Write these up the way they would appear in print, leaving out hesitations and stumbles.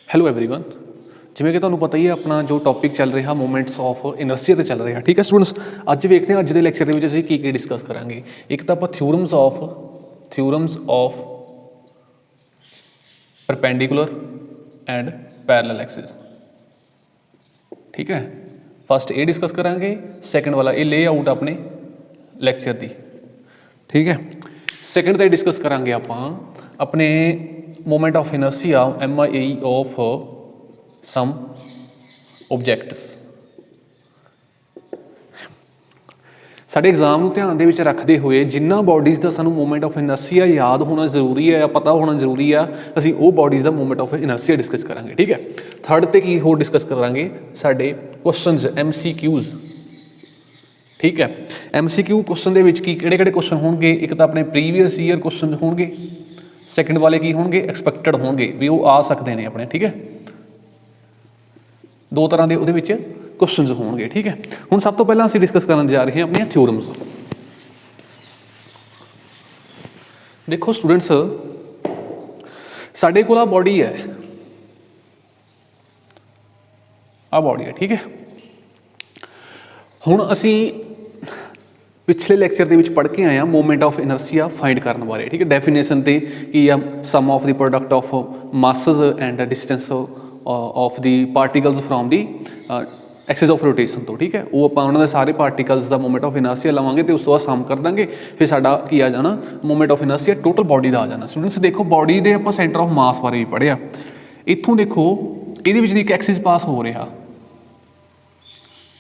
Hello everyone, ਜਿਵੇਂ ਕਿ ਤੁਹਾਨੂੰ ਪਤਾ ਹੀ ਹੈ ਆਪਣਾ ਜੋ ਟੌਪਿਕ ਚੱਲ ਰਿਹਾ ਮੂਵਮੈਂਟਸ ਆਫ ਇਨਰਸ਼ੀਆ 'ਤੇ ਚੱਲ ਰਿਹਾ। ਠੀਕ ਹੈ ਸਟੂਡੈਂਟਸ, ਅੱਜ ਵੇਖਦੇ ਹਾਂ ਅੱਜ ਦੇ ਲੈਕਚਰ ਦੇ ਵਿੱਚ ਅਸੀਂ ਕੀ ਡਿਸਕਸ ਕਰਾਂਗੇ। ਇੱਕ ਤਾਂ ਆਪਾਂ theorems of perpendicular and parallel axis. ਠੀਕ ਹੈ, ਫਸਟ ਇਹ ਡਿਸਕਸ ਕਰਾਂਗੇ, ਸੈਕਿੰਡ ਵਾਲਾ ਇਹ ਲੇਆਊਟ ਆਪਣੇ ਲੈਕਚਰ ਦੀ। ਠੀਕ ਹੈ, ਸੈਕਿੰਡ 'ਤੇ ਡਿਸਕਸ ਕਰਾਂਗੇ ਆਪਾਂ ਆਪਣੇ movement of ਇਨਰਸ਼ੀਆ MIE of sum objects. ਸਾਡੇ ਐਗਜ਼ਾਮ ਨੂੰ ਧਿਆਨ ਦੇ ਵਿੱਚ ਰੱਖਦੇ ਹੋਏ ਜਿੰਨਾ ਬੋਡੀਜ਼ ਦਾ ਸਾਨੂੰ ਮੂਵਮੈਂਟ ਆਫ ਇਨਰਸ਼ੀਆ ਯਾਦ ਹੋਣਾ ਜ਼ਰੂਰੀ ਹੈ ਜਾਂ ਪਤਾ ਹੋਣਾ ਜ਼ਰੂਰੀ ਆ, ਅਸੀਂ ਉਹ ਬੋਡੀਜ਼ ਦਾ ਮੂਵਮੈਂਟ ਆਫ ਇਨਰਸ਼ੀਆ ਡਿਸਕਸ ਕਰਾਂਗੇ। ਠੀਕ ਹੈ, ਥਰਡ 'ਤੇ ਕੀ ਹੋਰ ਡਿਸਕਸ ਕਰਾਂਗੇ, ਸਾਡੇ ਕੁਐਸਚਨਸ MCQs। ਠੀਕ ਹੈ, MCQ ਕੁਐਸਚਨ ਦੇ ਵਿੱਚ ਕੀ ਕਿਹੜੇ ਕਿਹੜੇ ਕੁਐਸਚਨ ਹੋਣਗੇ। ਇੱਕ ਤਾਂ ਆਪਣੇ ਪ੍ਰੀਵੀਅਸ ਈਅਰ ਕੁਐਸਚਨ ਹੋਣਗੇ, ਸੈਕਿੰਡ ਵਾਲੇ ਕੀ ਹੋਣਗੇ, ਐਕਸਪੈਕਟਡ ਹੋਣਗੇ ਵੀ ਉਹ ਆ ਸਕਦੇ ਨੇ ਆਪਣੇ। ਠੀਕ ਹੈ, ਦੋ ਤਰ੍ਹਾਂ ਦੇ ਉਹਦੇ ਵਿੱਚ ਕੁਐਸਚਨਸ ਹੋਣਗੇ। ਠੀਕ ਹੈ, ਹੁਣ ਸਭ ਤੋਂ ਪਹਿਲਾਂ ਅਸੀਂ ਡਿਸਕਸ ਕਰਨ ਜਾ ਰਹੇ ਹਾਂ ਆਪਣੀਆਂ ਥਿਊਰਮਸ। ਦੇਖੋ ਸਟੂਡੈਂਟਸ, ਸਾਡੇ ਕੋਲ ਆ ਬੋਡੀ ਹੈ, ਆ ਬੋਡੀ ਹੈ। ਠੀਕ ਹੈ, ਹੁਣ ਅਸੀਂ ਪਿਛਲੇ ਲੈਕਚਰ ਦੇ ਵਿੱਚ ਪੜ੍ਹ ਕੇ ਆਏ ਹਾਂ ਮੂਵਮੈਂਟ ਆਫ ਇਨਰਸ਼ੀਆ ਫਾਈਂਡ ਕਰਨ ਬਾਰੇ। ਠੀਕ ਹੈ, ਡੈਫੀਨੇਸ਼ਨ 'ਤੇ ਕੀ ਆ, sum of the product of masses and distance of the particles from the axis of rotation ਤੋਂ। ਠੀਕ ਹੈ, ਉਹ ਆਪਾਂ ਉਹਨਾਂ ਦੇ ਸਾਰੇ ਪਾਰਟੀਕਲਸ ਦਾ ਮੂਵਮੈਂਟ ਆਫ ਇਨਰਸ਼ੀਆ ਲਵਾਂਗੇ ਅਤੇ ਉਸ ਤੋਂ ਬਾਅਦ ਸਮ ਕਰ ਦਾਂਗੇ, ਫਿਰ ਸਾਡਾ ਕੀ ਆ ਜਾਣਾ, ਮੂਵਮੈਂਟ ਆਫ ਇਨਰਸ਼ੀਆ ਟੋਟਲ ਬੋਡੀ ਦਾ ਆ ਜਾਣਾ। ਸਟੂਡੈਂਟਸ ਦੇਖੋ, ਬੋਡੀ ਦੇ ਆਪਾਂ ਸੈਂਟਰ ਆਫ ਮਾਸ ਬਾਰੇ ਵੀ ਪੜ੍ਹਿਆ। ਇੱਥੋਂ ਦੇਖੋ, ਇਹਦੇ ਵਿੱਚ ਦੀ ਇੱਕ ਐਕਸਿਸ ਪਾਸ ਹੋ ਰਿਹਾ,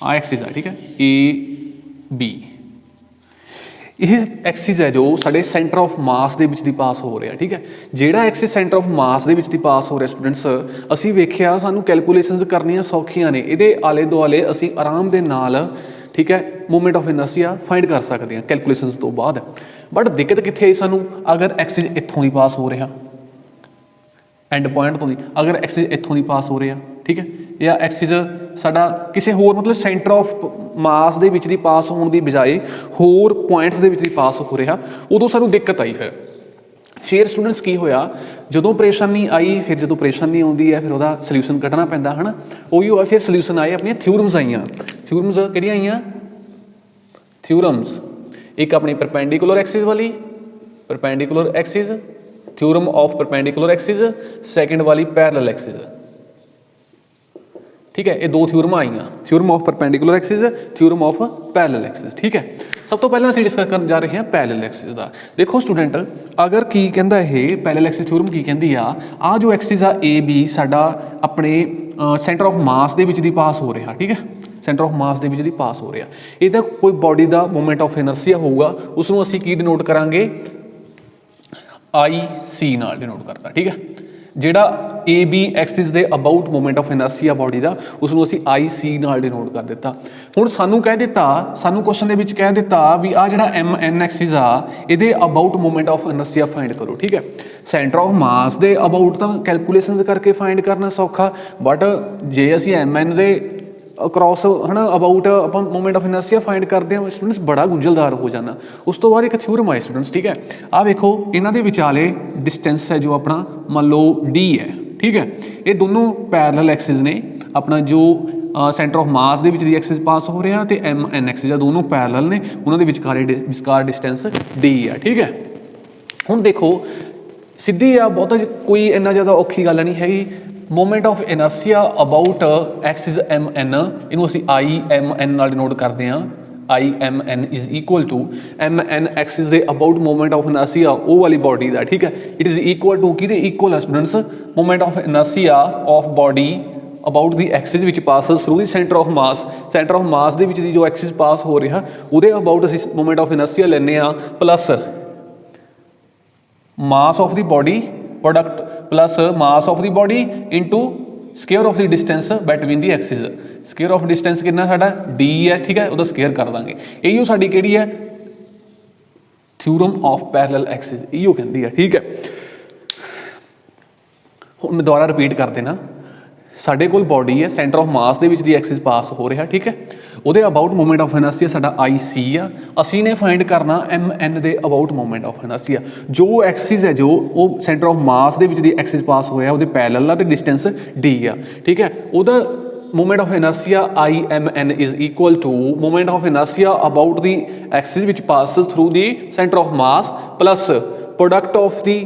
ਆ ਐਕਸਿਸ ਆ। ਠੀਕ ਹੈ, AB, ਇਹ ਐਕਸਿਸ ਹੈ ਜੋ ਸਾਡੇ ਸੈਂਟਰ ਆਫ ਮਾਸ ਦੇ ਵਿੱਚ ਦੀ ਪਾਸ ਹੋ ਰਿਹਾ। ਠੀਕ ਹੈ, ਜਿਹੜਾ ਐਕਸਿਸ ਸੈਂਟਰ ਆਫ ਮਾਸ ਦੇ ਵਿੱਚ ਦੀ ਪਾਸ ਹੋ ਰਿਹਾ ਸਟੂਡੈਂਟਸ, ਅਸੀਂ ਵੇਖਿਆ ਸਾਨੂੰ ਕੈਲਕੂਲੇਸ਼ਨਸ ਕਰਨੀਆਂ ਸੌਖੀਆਂ ਨੇ, ਇਹਦੇ ਆਲੇ ਦੁਆਲੇ ਅਸੀਂ ਆਰਾਮ ਦੇ ਨਾਲ, ਠੀਕ ਹੈ, ਮੂਵਮੈਂਟ ਆਫ ਇਨਰਸ਼ੀਆ ਫਾਈਂਡ ਕਰ ਸਕਦੇ ਹਾਂ ਕੈਲਕੂਲੇਸ਼ਨਸ ਤੋਂ ਬਾਅਦ। ਬਟ ਦਿੱਕਤ ਕਿੱਥੇ ਆਈ ਸਾਨੂੰ, ਅਗਰ ਐਕਸਿਸ ਇੱਥੋਂ ਦੀ ਪਾਸ ਹੋ ਰਿਹਾ ਐਂਡ ਪੁਆਇੰਟ ਤੋਂ ਦੀ, ਅਗਰ ਐਕਸਿਸ ਇੱਥੋਂ ਦੀ ਪਾਸ ਹੋ ਰਿਹਾ, ਠੀਕ ਹੈ, ਜਾਂ ਐਕਸਿਸ ਸਾਡਾ ਕਿਸੇ ਹੋਰ ਮਤਲਬ ਸੈਂਟਰ ਆਫ ਮਾਸ ਦੇ ਵਿੱਚ ਦੀ ਪਾਸ ਹੋਣ ਦੀ ਬਜਾਏ ਹੋਰ ਪੁਆਇੰਟਸ ਦੇ ਵਿੱਚ ਦੀ ਪਾਸ ਹੋ ਰਿਹਾ, ਉਦੋਂ ਸਾਨੂੰ ਦਿੱਕਤ ਆਈ। ਫਿਰ ਸਟੂਡੈਂਟਸ ਕੀ ਹੋਇਆ, ਜਦੋਂ ਪਰੇਸ਼ਾਨੀ ਆਈ, ਫਿਰ ਜਦੋਂ ਪਰੇਸ਼ਾਨੀ ਆਉਂਦੀ ਹੈ ਫਿਰ ਉਹਦਾ ਸਲਿਊਸ਼ਨ ਕੱਢਣਾ ਪੈਂਦਾ ਹੈ ਨਾ, ਉਹੀ ਹੋਇਆ। ਫਿਰ ਸਲਿਊਸ਼ਨ ਆਏ, ਆਪਣੀਆਂ ਥਿਊਰਮਸ ਆਈਆਂ। ਥਿਊਰਮਸ ਕਿਹੜੀਆਂ ਆਈਆਂ, ਥਿਊਰਮਸ ਇੱਕ ਆਪਣੀ ਪਰਪੈਂਡੀਕੂਲਰ ਐਕਸਿਸ ਵਾਲੀ, perpendicular Axis, theorem of perpendicular Axis, second ਵਾਲੀ ਪੈਰਲਲ ਐਕਸਿਸ। ਠੀਕ ਹੈ, ਇਹ ਦੋ ਥਿਊਰਮਾਂ ਆਈਆਂ, theorem of perpendicular Axis, theorem of parallel axis. ਠੀਕ ਹੈ, ਸਭ ਤੋਂ ਪਹਿਲਾਂ ਅਸੀਂ ਡਿਸਕਸ ਕਰਨ ਜਾ ਰਹੇ ਹਾਂ ਪੈਰਲਲ ਐਕਸਿਸ ਦਾ। ਦੇਖੋ ਸਟੂਡੈਂਟ, ਅਗਰ ਕੀ ਕਹਿੰਦਾ ਇਹ ਪੈਰਲਲ ਐਕਸਿਸ ਥਿਊਰਮ ਕੀ ਕਹਿੰਦੀ ਆ, ਆਹ ਜੋ ਐਕਸਿਸ ਆ AB ਸਾਡਾ ਆਪਣੇ ਸੈਂਟਰ ਆਫ ਮਾਸ ਦੇ ਵਿੱਚ ਦੀ ਪਾਸ ਹੋ ਰਿਹਾ। ਠੀਕ ਹੈ, ਸੈਂਟਰ ਆਫ ਮਾਸ ਦੇ ਵਿੱਚ ਦੀ ਪਾਸ ਹੋ ਰਿਹਾ, ਇਹਦਾ ਕੋਈ ਬੋਡੀ ਦਾ ਮੂਵਮੈਂਟ ਆਫ ਇਨਰਸ਼ੀਆ ਹੋਊਗਾ, ਉਸ ਨੂੰ ਅਸੀਂ ਕੀ ਡਿਨੋਟ ਕਰਾਂਗੇ, IC ਨਾਲ ਡਿਨੋਟ ਕਰਦਾ। ਠੀਕ ਹੈ, ਜਿਹੜਾ AB ਐਕਸਿਸ ਦੇ ਅਬਾਊਟ ਮੂਵਮੈਂਟ ਆਫ ਇਨਰਸ਼ੀਆ ਬੋਡੀ ਦਾ, ਉਸ ਨੂੰ ਅਸੀਂ IC ਨਾਲ ਡਿਨੋਟ ਕਰ ਦਿੱਤਾ। ਹੁਣ ਸਾਨੂੰ ਕਹਿ ਦਿੱਤਾ, ਸਾਨੂੰ ਕੁਐਸਚਨ ਦੇ ਵਿੱਚ ਕਹਿ ਦਿੱਤਾ ਵੀ ਆਹ ਜਿਹੜਾ MN ਐਕਸਿਸ ਆ, ਇਹਦੇ about movement of inertia find ਕਰੋ। ਠੀਕ ਹੈ, ਸੈਂਟਰ ਆਫ ਮਾਸ ਦੇ ਅਬਾਊਟ ਤਾਂ ਕੈਲਕੂਲੇਸ਼ਨਸ ਕਰਕੇ ਫਾਈਂਡ ਕਰਨਾ ਸੌਖਾ, ਬਟ ਜੇ ਅਸੀਂ MN ਦੇ ਅਕਰੋਸ ਹੈ ਨਾ ਅਬਾਊਟ ਆਪਾਂ ਮੂਵਮੈਂਟ ਆਫ ਇਨਰਸ਼ੀਆ ਫਾਈਂਡ ਕਰਦੇ ਹਾਂ, ਸਟੂਡੈਂਟਸ ਬੜਾ ਗੁੰਝਲਦਾਰ ਹੋ ਜਾਣਾ। ਉਸ ਤੋਂ ਬਾਅਦ ਇੱਕ ਥਿਊਰਮ ਆਏ ਸਟੂਡੈਂਟਸ। ਠੀਕ ਹੈ, ਆਹ ਵੇਖੋ, ਇਹਨਾਂ ਦੇ ਵਿਚਾਲੇ ਡਿਸਟੈਂਸ ਹੈ ਜੋ ਆਪਣਾ ਮੰਨ ਲਓ D ਹੈ। ਠੀਕ ਹੈ, ਇਹ ਦੋਨੋਂ ਪੈਰਲਲ ਐਕਸਿਸ ਨੇ, ਆਪਣਾ ਜੋ ਸੈਂਟਰ ਆਫ ਮਾਸ ਦੇ ਵਿੱਚ ਦੀ ਐਕਸਿਸ ਪਾਸ ਹੋ ਰਿਹਾ ਅਤੇ MN ਐਕਸਿਸ ਆ, ਦੋਨੋਂ ਪੈਰਲਲ ਨੇ, ਉਹਨਾਂ ਦੇ ਵਿਚਕਾਰ ਡਿਸਟੈਂਸ D ਆ। ਠੀਕ ਹੈ, ਹੁਣ ਦੇਖੋ ਸਿੱਧੀ ਆ, ਬਹੁਤਾ ਕੋਈ ਇੰਨਾ ਜ਼ਿਆਦਾ ਔਖੀ ਗੱਲ ਨਹੀਂ ਹੈਗੀ। Movement of inertia about axis MN, ਇਹਨੂੰ ਅਸੀਂ IMN ਨਾਲ ਡਿਨੋਟ ਕਰਦੇ ਹਾਂ। IMN is equal to MN axis ਦੇ ਅਬਾਊਟ ਮੂਵਮੈਂਟ ਆਫ ਇਨਰਸ਼ੀਆ, ਉਹ ਵਾਲੀ ਬੋਡੀ ਦਾ। ਠੀਕ ਹੈ, ਇਟ ਇਜ਼ ਇਕੁਅਲ ਟੂ ਕਿਹਦੇ ਇਕੁਅਲ ਹੈ students, movement of inertia of body about the axis ਵਿੱਚ passes through the centre of mass. Centre of mass ਦੇ ਵਿੱਚ ਦੀ ਜੋ ਐਕਸਿਸ ਪਾਸ ਹੋ ਰਿਹਾ, ਉਹਦੇ ਅਬਾਊਟ ਅਸੀਂ ਮੂਵਮੈਂਟ ਆਫ ਇਨਰਸ਼ੀਆ ਲੈਂਦੇ ਹਾਂ, plus mass of the body product, plus mass of the body into square of the distance between the Axis. Square of distance ਕਿੰਨਾ ਸਾਡਾ D ਹੈ। ਠੀਕ ਹੈ, ਉਹਦਾ ਸਕੇਅਰ ਕਰ ਦਾਂਗੇ। ਇਹੋ ਸਾਡੀ ਕਿਹੜੀ ਹੈ, ਥਿਊਰਮ ਆਫ ਪੈਰਲਲ ਐਕਸਿਸ, ਇਹੋ ਕਹਿੰਦੀ ਹੈ। ਠੀਕ ਹੈ, ਹੁਣ ਮੈਂ ਦੁਬਾਰਾ ਰਿਪੀਟ ਕਰ ਦੇਣਾ, ਸਾਡੇ ਕੋਲ ਬੋਡੀ ਹੈ, ਸੈਂਟਰ ਆਫ ਮਾਸ ਦੇ ਵਿੱਚ ਦੀ ਐਕਸਿਸ ਪਾਸ ਹੋ ਰਿਹਾ। ਠੀਕ ਹੈ, ਉਹਦੇ ਅਬਾਊਟ ਮੂਵਮੈਂਟ ਆਫ ਇਨਰਸ਼ੀਆ ਸਾਡਾ ਆਈ ਸੀ ਆ। ਅਸੀਂ ਨੇ ਫਾਈਂਡ ਕਰਨਾ ਐਮ ਐਨ ਦੇ ਅਬਾਊਟ ਮੂਵਮੈਂਟ ਆਫ ਇਨਰਸ਼ੀਆ। ਜੋ ਐਕਸਿਸ ਹੈ ਜੋ ਉਹ ਸੈਂਟਰ ਆਫ ਮਾਸ ਦੇ ਵਿੱਚ ਦੀ ਐਕਸਿਸ ਪਾਸ ਹੋਇਆ ਉਹਦੇ ਪੈਰਲਲ ਆ ਤੇ ਡਿਸਟੈਂਸ ਡੀ ਆ, ਠੀਕ ਹੈ। ਉਹਦਾ moment of inertia IMN is equal to moment of inertia about the axis which passes through the center of mass plus product of the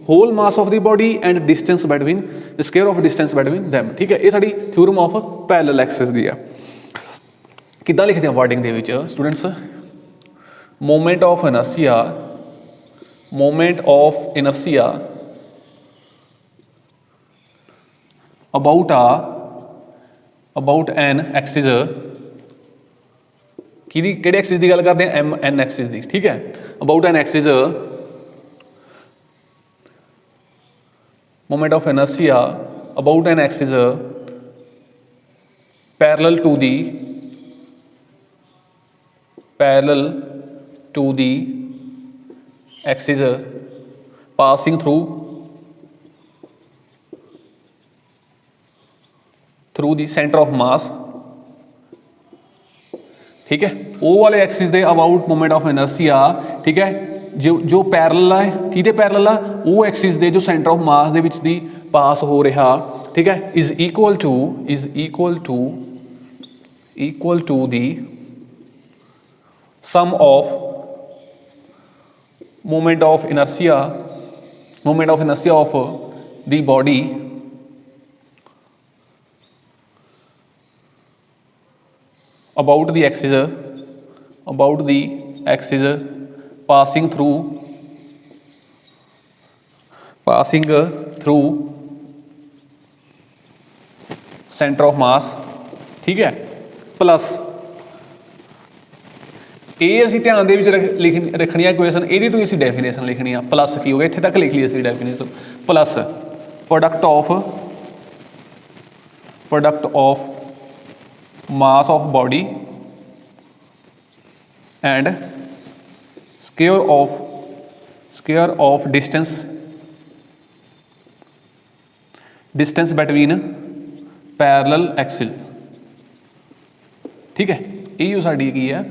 whole mass of the body and distance between the square of distance between them, ठीक है। ये साडी theorem of parallel axis दी है। किद्दां लिखदे हैं wording दे विच students, moment of inertia about an axis, किहड़ी axis की गल करते हैं, एम एन एक्सिस की, ठीक है। About an axis moment of inertia about an axis parallel to the axis passing through the centre of mass, ठीक है। वो वाले एक्सिस दे अबाउट मोमेंट ऑफ इनर्शिया, ठीक है, जो पैरेलल है किहदे पैरेलल आ, वो एक्सिस दे जो सेंटर ऑफ मास दे विच दी पास हो रहा, ठीक है, is equal to the sum of moment of inertia of the body about the axis passing through center of mass, ठीक है, प्लस ये असीं ध्यान दे विच रखनी है इक्वेशन, ਇਹਦੀ ਤੋਂ ਅਸੀਂ डेफिनेशन लिखनी है। प्लस की हो गया, इत्थे तक लिख ली असीं definition, plus product of mass of body and square of distance between parallel axes, ठीक है। ये साडी की है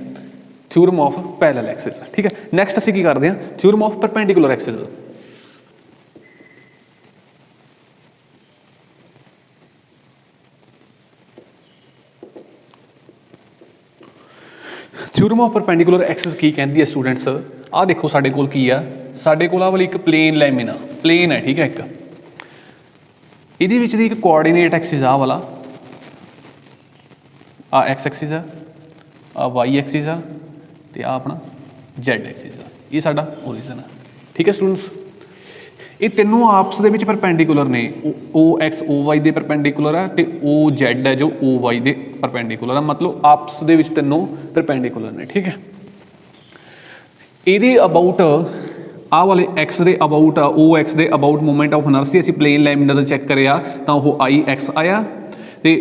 थ्योरम ऑफ पैरेलल एक्सिस, ठीक है। नैक्सट असीं की करते हैं theorem of perpendicular axis. Theorem of perpendicular axis की कहती है स्टूडेंट्स, आ देखो साडे कोल की है, साडे कोल आ वाली एक प्लेन लैमिना प्लेन है, ठीक है। एक इहदे विच दी एक कोआर्डीनेट एक्सिस आ वाला, आ एक्स एक्सिस है, आ वाई एक्सिस है, ते आ अपना जेड एक्सिस है। ये साडा ओरिजिन है, ठीक है स्टूडेंट्स। ये तीनों आपस दे विच परपेंडिकुलर ने, ओ एक्स ओ वाई दे परपेंडिकुलर है ते ओ जेड है जो ओ वाई दे परपेंडिकुलर है, मतलब आपस दे विच तीनों परपेंडिकुलर ने, ठीक है। ਇਹਦੇ ਅਬਾਊਟ ਆਹ ਵਾਲੇ एक्स ਦੇ ਅਬਾਊਟ ओ एक्स ਦੇ ਅਬਾਊਟ ਮੂਵਮੈਂਟ ਆਫ ਇਨਰਸ਼ੀਆ ਅਸੀਂ ਪਲੇਨ ਲੈਮਿਨਾ ਦਾ ਚੈੱਕ ਕਰਿਆ ਤਾਂ ਉਹ आई एक्स ਆਇਆ, ਤੇ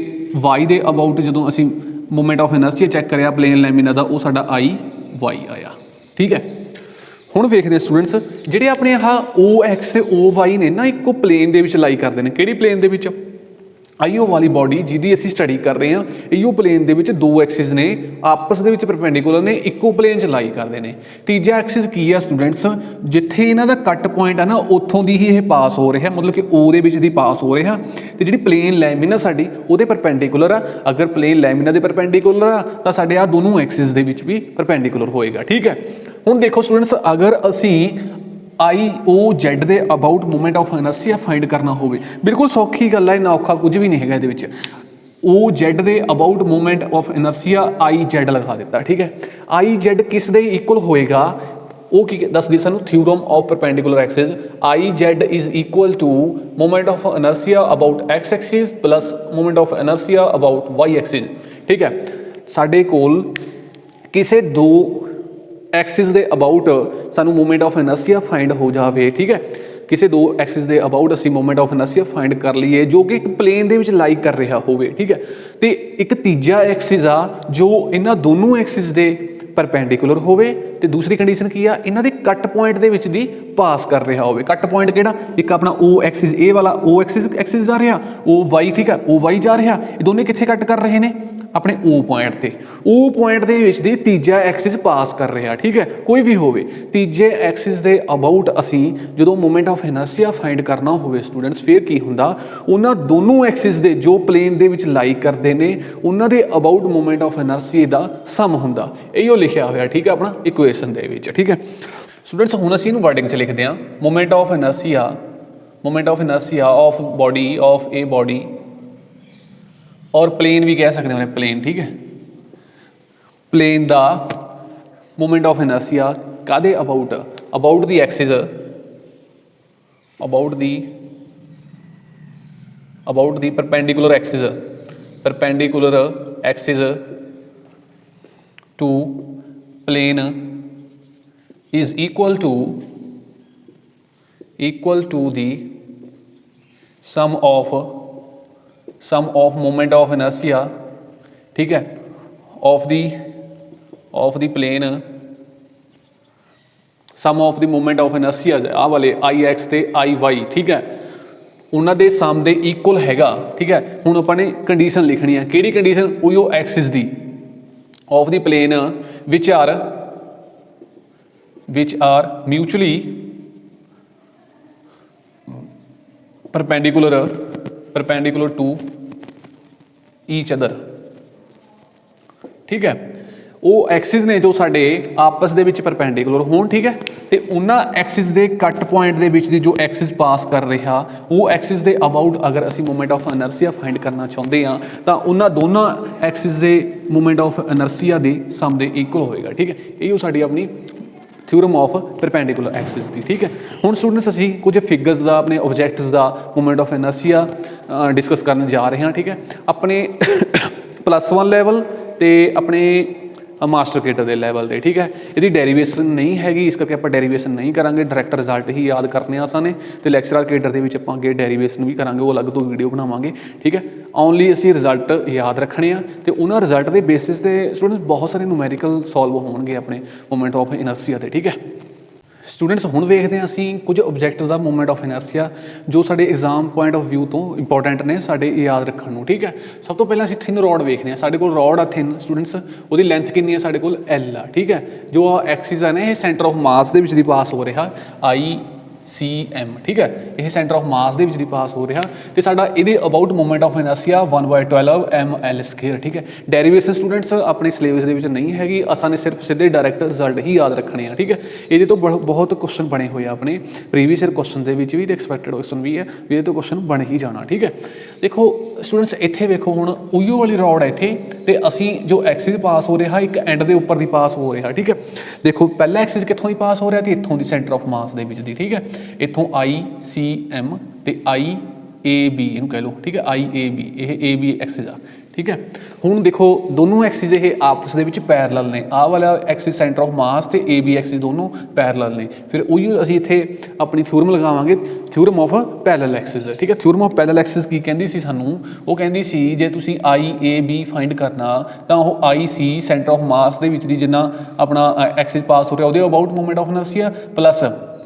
वाई ਦੇ ਅਬਾਊਟ ਜਦੋਂ ਅਸੀਂ ਮੂਵਮੈਂਟ ਆਫ ਇਨਰਸ਼ੀਆ ਚੈੱਕ ਕਰਿਆ ਪਲੇਨ ਲੈਮਿਨਾ ਦਾ, ਉਹ ਸਾਡਾ आई वाई ਆਇਆ, ਠੀਕ ਹੈ। ਹੁਣ ਵੇਖਦੇ ਸਟੂਡੈਂਟਸ, ਜਿਹੜੇ ਆਪਣੇ ਆਹ ओ एक्स ਤੇ ओ वाई ਨੇ ਨਾ ਇੱਕੋ ਪਲੇਨ ਦੇ ਵਿੱਚ ਲਾਈ ਕਰਦੇ ਨੇ। ਕਿਹੜੀ ਪਲੇਨ ਦੇ ਵਿੱਚ? ਆਈਓ ਵਾਲੀ ਬॉडी ਜਿਹਦੀ ਅਸੀਂ ਸਟੱਡੀ ਕਰ ਰਹੇ ਹਾਂ, ਇਹੋ ਪਲੇਨ ਦੇ ਵਿੱਚ ਦੋ ਐਕਸਿਸ ਨੇ ਆਪਸ ਦੇ ਵਿੱਚ ਪਰਪੈਂਡੀਕੂਲਰ ਨੇ, ਇੱਕੋ ਪਲੇਨ 'ਚ ਲਾਈ ਕਰਦੇ ਨੇ। ਤੀਜਾ ਐਕਸਿਸ ਕੀ ਆ ਸਟੂਡੈਂਟਸ? ਜਿੱਥੇ ਇਹਨਾਂ ਦਾ ਕੱਟ ਪੁਆਇੰਟ ਆ ਨਾ ਉੱਥੋਂ ਦੀ ਹੀ ਇਹ ਪਾਸ ਹੋ ਰਿਹਾ, ਮਤਲਬ ਕਿ O ਦੇ ਵਿੱਚ ਦੀ ਪਾਸ ਹੋ ਰਿਹਾ, ਤੇ ਜਿਹੜੀ ਪਲੇਨ ਲੈਮਿਨਾ ਸਾਡੀ ਉਹਦੇ ਪਰਪੈਂਡੀਕੂਲਰ ਆ। ਅਗਰ ਪਲੇਨ ਲੈਮਿਨਾ ਦੇ ਪਰਪੈਂਡੀਕੂਲਰ ਆ ਤਾਂ ਸਾਡੇ ਆ ਦੋਨੋਂ ਐਕਸਿਸ ਦੇ ਵਿੱਚ ਵੀ ਪਰਪੈਂਡੀਕੂਲਰ ਹੋਏਗਾ, ਠੀਕ ਹੈ। ਹੁਣ ਦੇਖੋ ਸਟੂਡੈਂਟਸ, ਅਗਰ ਅਸੀਂ आई ओ जेड ਦੇ about movement of inertia find ਕਰਨਾ ਹੋਵੇ, ਬਿਲਕੁਲ ਸੌਖੀ ਗੱਲ ਹੈ, ਇੰਨਾ ਔਖਾ ਕੁਝ ਵੀ ਨਹੀਂ ਹੈਗਾ ਇਹਦੇ ਵਿੱਚ। ओ जेड ਦੇ about movement of inertia I Z ਲਗਾ ਦਿੱਤਾ, ਠੀਕ ਹੈ। आई जेड ਕਿਸ ਦੇ ਇਕੁਅਲ ਹੋਏਗਾ? ਉਹ ਕੀ ਦੱਸਦੀ ਸਾਨੂੰ? Theorem of perpendicular axis. I Z is equal to movement of inertia about X axis plus movement of inertia about Y axis, ठीक है। ਸਾਡੇ ਕੋਲ ਕਿਸੇ ਦੋ एक्सिस ਦੇ ਅਬਾਊਟ ਸਾਨੂੰ ਮੂਵਮੈਂਟ ਆਫ ਇਨਰਸ਼ੀਆ ਫਾइंड ਹੋ ਜਾਵੇ, ਠੀਕ ਹੈ। ਕਿਸੇ ਦੋ एक्सिस ਦੇ ਅਬਾਊਟ ਅਸੀਂ ਮੂਵਮੈਂਟ ਆਫ ਇਨਰਸ਼ੀਆ ਫਾइंड ਕਰ ਲਈਏ ਜੋ ਕਿ ਇੱਕ ਪਲੇਨ ਦੇ ਵਿੱਚ ਲਾਈ ਕਰ ਰਿਹਾ ਹੋਵੇ, ਠੀਕ ਹੈ। ਤੇ ਇੱਕ ਤੀਜਾ एक्सिस ਆ ਜੋ ਇਹਨਾਂ ਦੋਨੋਂ एक्सिस ਦੇ ਪਰਪੈਂਡੀਕੂਲਰ ਹੋਵੇ, ਤੇ ਦੂਸਰੀ ਕੰਡੀਸ਼ਨ ਕੀ ਆ? ਇਹਨਾਂ ਦੇ ਕੱਟ ਪੁਆਇੰਟ ਦੇ ਵਿੱਚ ਦੀ ਪਾਸ ਕਰ ਰਿਹਾ ਹੋਵੇ। ਕੱਟ ਪੁਆਇੰਟ ਕਿਹੜਾ? ਇੱਕ ਆਪਣਾ O एक्सिस, ਇਹ ਵਾਲਾ O एक्सिस ਜਾ ਰਿਹਾ, O Y, ਠੀਕ ਹੈ, O Y ਜਾ ਰਿਹਾ, ਇਹ ਦੋਨੇ ਕਿੱਥੇ ਕੱਟ ਕਰ ਰਹੇ ਨੇ? ਆਪਣੇ O ਪੁਆਇੰਟ ਤੇ। O ਪੁਆਇੰਟ ਦੇ ਵਿੱਚ ਦੀ ਤੀਜਾ ਐਕਸਿਸ ਪਾਸ ਕਰ ਰਿਹਾ, ਠੀਕ ਹੈ, ਕੋਈ ਵੀ ਹੋਵੇ। ਤੀਜੇ ਐਕਸਿਸ ਦੇ ਅਬਾਊਟ ਅਸੀਂ ਜਦੋਂ ਮੂਮੈਂਟ ਆਫ ਇਨਰਸ਼ੀਆ ਫਾਈਂਡ ਕਰਨਾ ਹੋਵੇ ਸਟੂਡੈਂਟਸ, ਫਿਰ ਕੀ ਹੁੰਦਾ, ਉਹਨਾਂ ਦੋਨੋਂ ਐਕਸਿਸ ਦੇ ਜੋ ਪਲੇਨ ਦੇ ਵਿੱਚ ਲਾਈ ਕਰਦੇ ਨੇ ਉਹਨਾਂ ਦੇ ਅਬਾਊਟ ਮੂਮੈਂਟ ਆਫ ਇਨਰਸ਼ੀਆ ਦਾ ਸਮ ਹੁੰਦਾ। ਇਹੋ ਲਿਖਿਆ ਹੋਇਆ, ਠੀਕ ਹੈ, ਆਪਣਾ ਇਕੁਏਸ਼ਨ ਦੇ ਵਿੱਚ, ਠੀਕ ਹੈ ਸਟੂਡੈਂਟਸ। ਹੁਣ ਅਸੀਂ ਇਹਨੂੰ ਵਰਡਿੰਗ 'ਚ ਲਿਖਦੇ ਹਾਂ, moment of inertia of body of a body, ਔਰ ਪਲੇਨ ਵੀ ਕਹਿ ਸਕਦੇ ਹਾਂ ਪਲੇਨ, ਠੀਕ ਹੈ, ਪਲੇਨ ਦਾ ਮੂਮੈਂਟ ਆਫ ਇਨਰਸ਼ੀਆ ਕਾਹਦੇ about, about the axis, about the perpendicular axis to plane is equal to the sum of moment of inertia, ठीक है, of the plane, sum of the moment of inertia ਆ ਵਾਲੇ IX ਤੇ IY, ਠੀਕ ਹੈ, ਉਹਨਾਂ ਦੇ ਸਮ ਦੇ ਇਕੁਅਲ ਹੈਗਾ, ਠੀਕ ਹੈ। ਹੁਣ ਆਪਾਂ ਨੇ ਕੰਡੀਸ਼ਨ ਲਿਖਣੀ ਹੈ, ਕਿਹੜੀ ਕੰਡੀਸ਼ਨ, ਉਹੀ Axis the of the plane which are mutually perpendicular to each other, ਠੀਕ ਹੈ। ਉਹ ਐਕਸਿਸ ਨੇ ਜੋ ਸਾਡੇ ਆਪਸ ਦੇ ਵਿੱਚ ਪਰਪੈਂਡੀਕੂਲਰ ਹੋਣ, ਠੀਕ ਹੈ, ਤੇ ਉਹਨਾਂ ਐਕਸਿਸ ਦੇ ਕੱਟ ਪੁਆਇੰਟ ਦੇ ਵਿੱਚ ਦੀ ਜੋ ਐਕਸਿਸ ਪਾਸ ਕਰ ਰਿਹਾ ਉਹ ਐਕਸਿਸ ਦੇ ਅਬਾਊਟ ਅਗਰ ਅਸੀਂ ਮੂਮੈਂਟ ਆਫ ਇਨਰਸ਼ੀਆ ਫਾਈਂਡ ਕਰਨਾ ਚਾਹੁੰਦੇ ਹਾਂ ਤਾਂ ਉਹਨਾਂ ਦੋਨਾਂ ਐਕਸਿਸ ਦੇ ਮੂਮੈਂਟ ਆਫ ਇਨਰਸ਼ੀਆ ਦੇ ਸਮ ਦੇ ਇਕੁਅਲ ਹੋਏਗਾ, ਠੀਕ ਹੈ। ਇਹੋ ਸਾਡੀ ਆਪਣੀ ਥਿਊਰਮ ਆਫ ਪਰਪੈਂਡੀਕੂਲਰ ਐਕਸਿਸ ਦੀ, ਠੀਕ ਹੈ। ਹੁਣ ਸਟੂਡੈਂਟਸ ਅਸੀਂ ਕੁਝ ਫਿਗਰਸ ਦਾ, ਆਪਣੇ objects the moment of inertia discuss ਕਰਨ ਜਾ ਰਹੇ ਹਾਂ, ਠੀਕ ਹੈ, ਆਪਣੇ +1 ਲੈਵਲ ਤੇ ਆਪਣੇ ਮਾਸਟਰ ਕੇਡਰ ਦੇ ਲੈਵਲ 'ਤੇ, ਠੀਕ ਹੈ। ਇਹਦੀ ਡੈਰੀਵੇਸ਼ਨ ਨਹੀਂ ਹੈਗੀ, ਇਸ ਕਰਕੇ ਆਪਾਂ ਡੈਰੀਵੇਸ਼ਨ ਨਹੀਂ ਕਰਾਂਗੇ, ਡਾਇਰੈਕਟ ਰਿਜ਼ਲਟ ਹੀ ਯਾਦ ਕਰਨੇ ਆ ਸਾਨੂੰ, ਅਤੇ ਲੈਕਚਰਰ ਕੇਡਰ ਦੇ ਵਿੱਚ ਆਪਾਂ ਅੱਗੇ ਡੈਰੀਵੇਸ਼ਨ ਵੀ ਕਰਾਂਗੇ, ਉਹ ਅਲੱਗ ਤੋਂ ਵੀਡੀਓ ਬਣਾਵਾਂਗੇ, ਠੀਕ ਹੈ। ਓਨਲੀ ਅਸੀਂ ਰਿਜ਼ਲਟ ਯਾਦ ਰੱਖਣੇ ਆ, ਅਤੇ ਉਹਨਾਂ ਰਿਜ਼ਲਟ ਦੇ ਬੇਸਿਸ 'ਤੇ ਸਟੂਡੈਂਟਸ ਬਹੁਤ ਸਾਰੇ ਨੂਮੈਰੀਕਲ ਸੋਲਵ ਹੋਣਗੇ ਆਪਣੇ ਮੂਮੈਂਟ ਆਫ ਇਨਰਸ਼ੀਆ 'ਤੇ, ਠੀਕ ਹੈ। ਸਟੂਡੈਂਟਸ ਹੁਣ ਵੇਖਦੇ ਹਾਂ ਅਸੀਂ ਕੁਝ ਓਬਜੈਕਟਸ ਦਾ ਮੂਮੈਂਟ ਆਫ ਇਨਰਸ਼ੀਆ ਜੋ ਸਾਡੇ ਐਗਜ਼ਾਮ ਪੁਆਇੰਟ ਆਫ ਵਿਊ ਤੋਂ ਇੰਪੋਰਟੈਂਟ ਨੇ ਸਾਡੇ ਯਾਦ ਰੱਖਣ ਨੂੰ, ਠੀਕ ਹੈ। ਸਭ ਤੋਂ ਪਹਿਲਾਂ ਅਸੀਂ ਥਿਨ ਰੋਡ ਵੇਖਦੇ ਹਾਂ, ਸਾਡੇ ਕੋਲ ਰੋਡ ਆ ਥਿਨ ਸਟੂਡੈਂਟਸ, ਉਹਦੀ ਲੈਂਥ ਕਿੰਨੀ ਹੈ, ਸਾਡੇ ਕੋਲ L ਆ, ਠੀਕ ਹੈ। ਜੋ ਐਕਸਿਸ ਹੈ ਨਾ ਇਹ ਸੈਂਟਰ ਆਫ ਮਾਸ ਦੇ ਵਿੱਚ ਦੀ ਪਾਸ ਹੋ ਰਿਹਾ ICM, ਠੀਕ ਹੈ, ਇਹ ਸੈਂਟਰ ਆਫ ਮਾਸ ਦੇ ਵਿੱਚ ਦੀ ਪਾਸ ਹੋ ਰਿਹਾ, ਤੇ ਸਾਡਾ ਇਹਦੇ ਅਬਾਊਟ ਮੂਮੈਂਟ ਆਫ ਇਨਰਸ਼ੀਆ 1/12 mL², ਠੀਕ ਹੈ। ਡੈਰੀਵੇਸ਼ਨ ਸਟੂਡੈਂਟਸ ਆਪਣੇ ਸਿਲੇਬਸ ਦੇ ਵਿੱਚ ਨਹੀਂ ਹੈਗੀ, ਅਸਾਂ ਨੇ ਸਿਰਫ ਸਿੱਧੇ ਡਾਇਰੈਕਟ ਰਿਜ਼ਲਟ ਹੀ ਯਾਦ ਰੱਖਣੇ ਆ, ਠੀਕ ਹੈ। ਇਹਦੇ ਤੋਂ ਬਹੁਤ ਕੁਐਸਚਨ ਬਣੇ ਹੋਏ ਆ ਆਪਣੇ ਪ੍ਰੀਵੀਅਸ ਈਅਰ ਕੁਐਸਚਨ ਦੇ ਵਿੱਚ ਵੀ, ਤੇ ਐਕਸਪੈਕਟਡ ਕੁਐਸਚਨ ਵੀ ਹੈ ਵੀ ਇਹਦੇ ਤੋਂ ਕੁਐਸਚਨ ਬਣ ਹੀ ਜਾਣਾ, ਠੀਕ ਹੈ। ਦੇਖੋ ਸਟੂਡੈਂਟਸ ਇੱਥੇ ਵੇਖੋ, ਹੁਣ ਉਹੀਓ ਵਾਲੀ ਰੋਡ ਹੈ ਇੱਥੇ, ਤੇ ਅਸੀਂ ਜੋ ਐਕਸਿਸ ਪਾਸ ਹੋ ਰਿਹਾ ਇੱਕ ਐਂਡ ਦੇ ਉੱਪਰ ਦੀ ਪਾਸ ਹੋ ਰਿਹਾ, ਠੀਕ ਹੈ। ਦੇਖੋ ਪਹਿਲਾ ਐਕਸਿਸ ਕਿੱਥੋਂ ਦੀ ਪਾਸ ਹੋ ਰਿਹਾ, ਤੇ ਇੱਥੋਂ ਦੀ ਸੈਂਟਰ ਆਫ ਮਾਸ ਦੇ ਵਿੱਚ ਦੀ, ਠੀਕ ਹੈ। ਇੱਥੋਂ ICM ਤੇ IAB ਇਹਨੂੰ ਕਹਿ ਲਓ, ਠੀਕ ਹੈ, IAB ਇਹ AB ਐਕਸਿਸ ਆ, ਠੀਕ ਹੈ। ਹੁਣ ਦੇਖੋ ਦੋਨੋਂ ਐਕਸਿਸ ਇਹ ਆਪਸ ਦੇ ਵਿੱਚ ਪੈਰਲਲ ਨੇ, ਆਹ ਵਾਲਾ ਐਕਸਿਸ ਸੈਂਟਰ ਆਫ ਮਾਸ ਤੇ AB ਐਕਸਿਸ ਦੋਨੋਂ ਪੈਰਲਲ ਨੇ, ਫਿਰ ਉਹੀ ਅਸੀਂ ਇੱਥੇ ਆਪਣੀ ਥਿਊਰਮ ਲਗਾਵਾਂਗੇ, ਥਿਊਰਮ ਆਫ ਪੈਰਲਲ ਐਕਸਿਸ, ਠੀਕ ਹੈ। ਥਿਊਰਮ ਆਫ ਪੈਰਲਲ ਐਕਸਿਸ ਕੀ ਕਹਿੰਦੀ ਸੀ ਸਾਨੂੰ, ਉਹ ਕਹਿੰਦੀ ਸੀ ਜੇ ਤੁਸੀਂ IAB ਫਾਈਂਡ ਕਰਨਾ ਤਾਂ ਉਹ IC ਸੈਂਟਰ ਆਫ ਮਾਸ ਦੇ ਵਿੱਚ ਦੀ ਜਿੰਨਾ ਆਪਣਾ ਐਕਸਿਸ ਪਾਸ ਹੋ ਰਿਹਾ ਉਹਦੇ about moment of inertia plus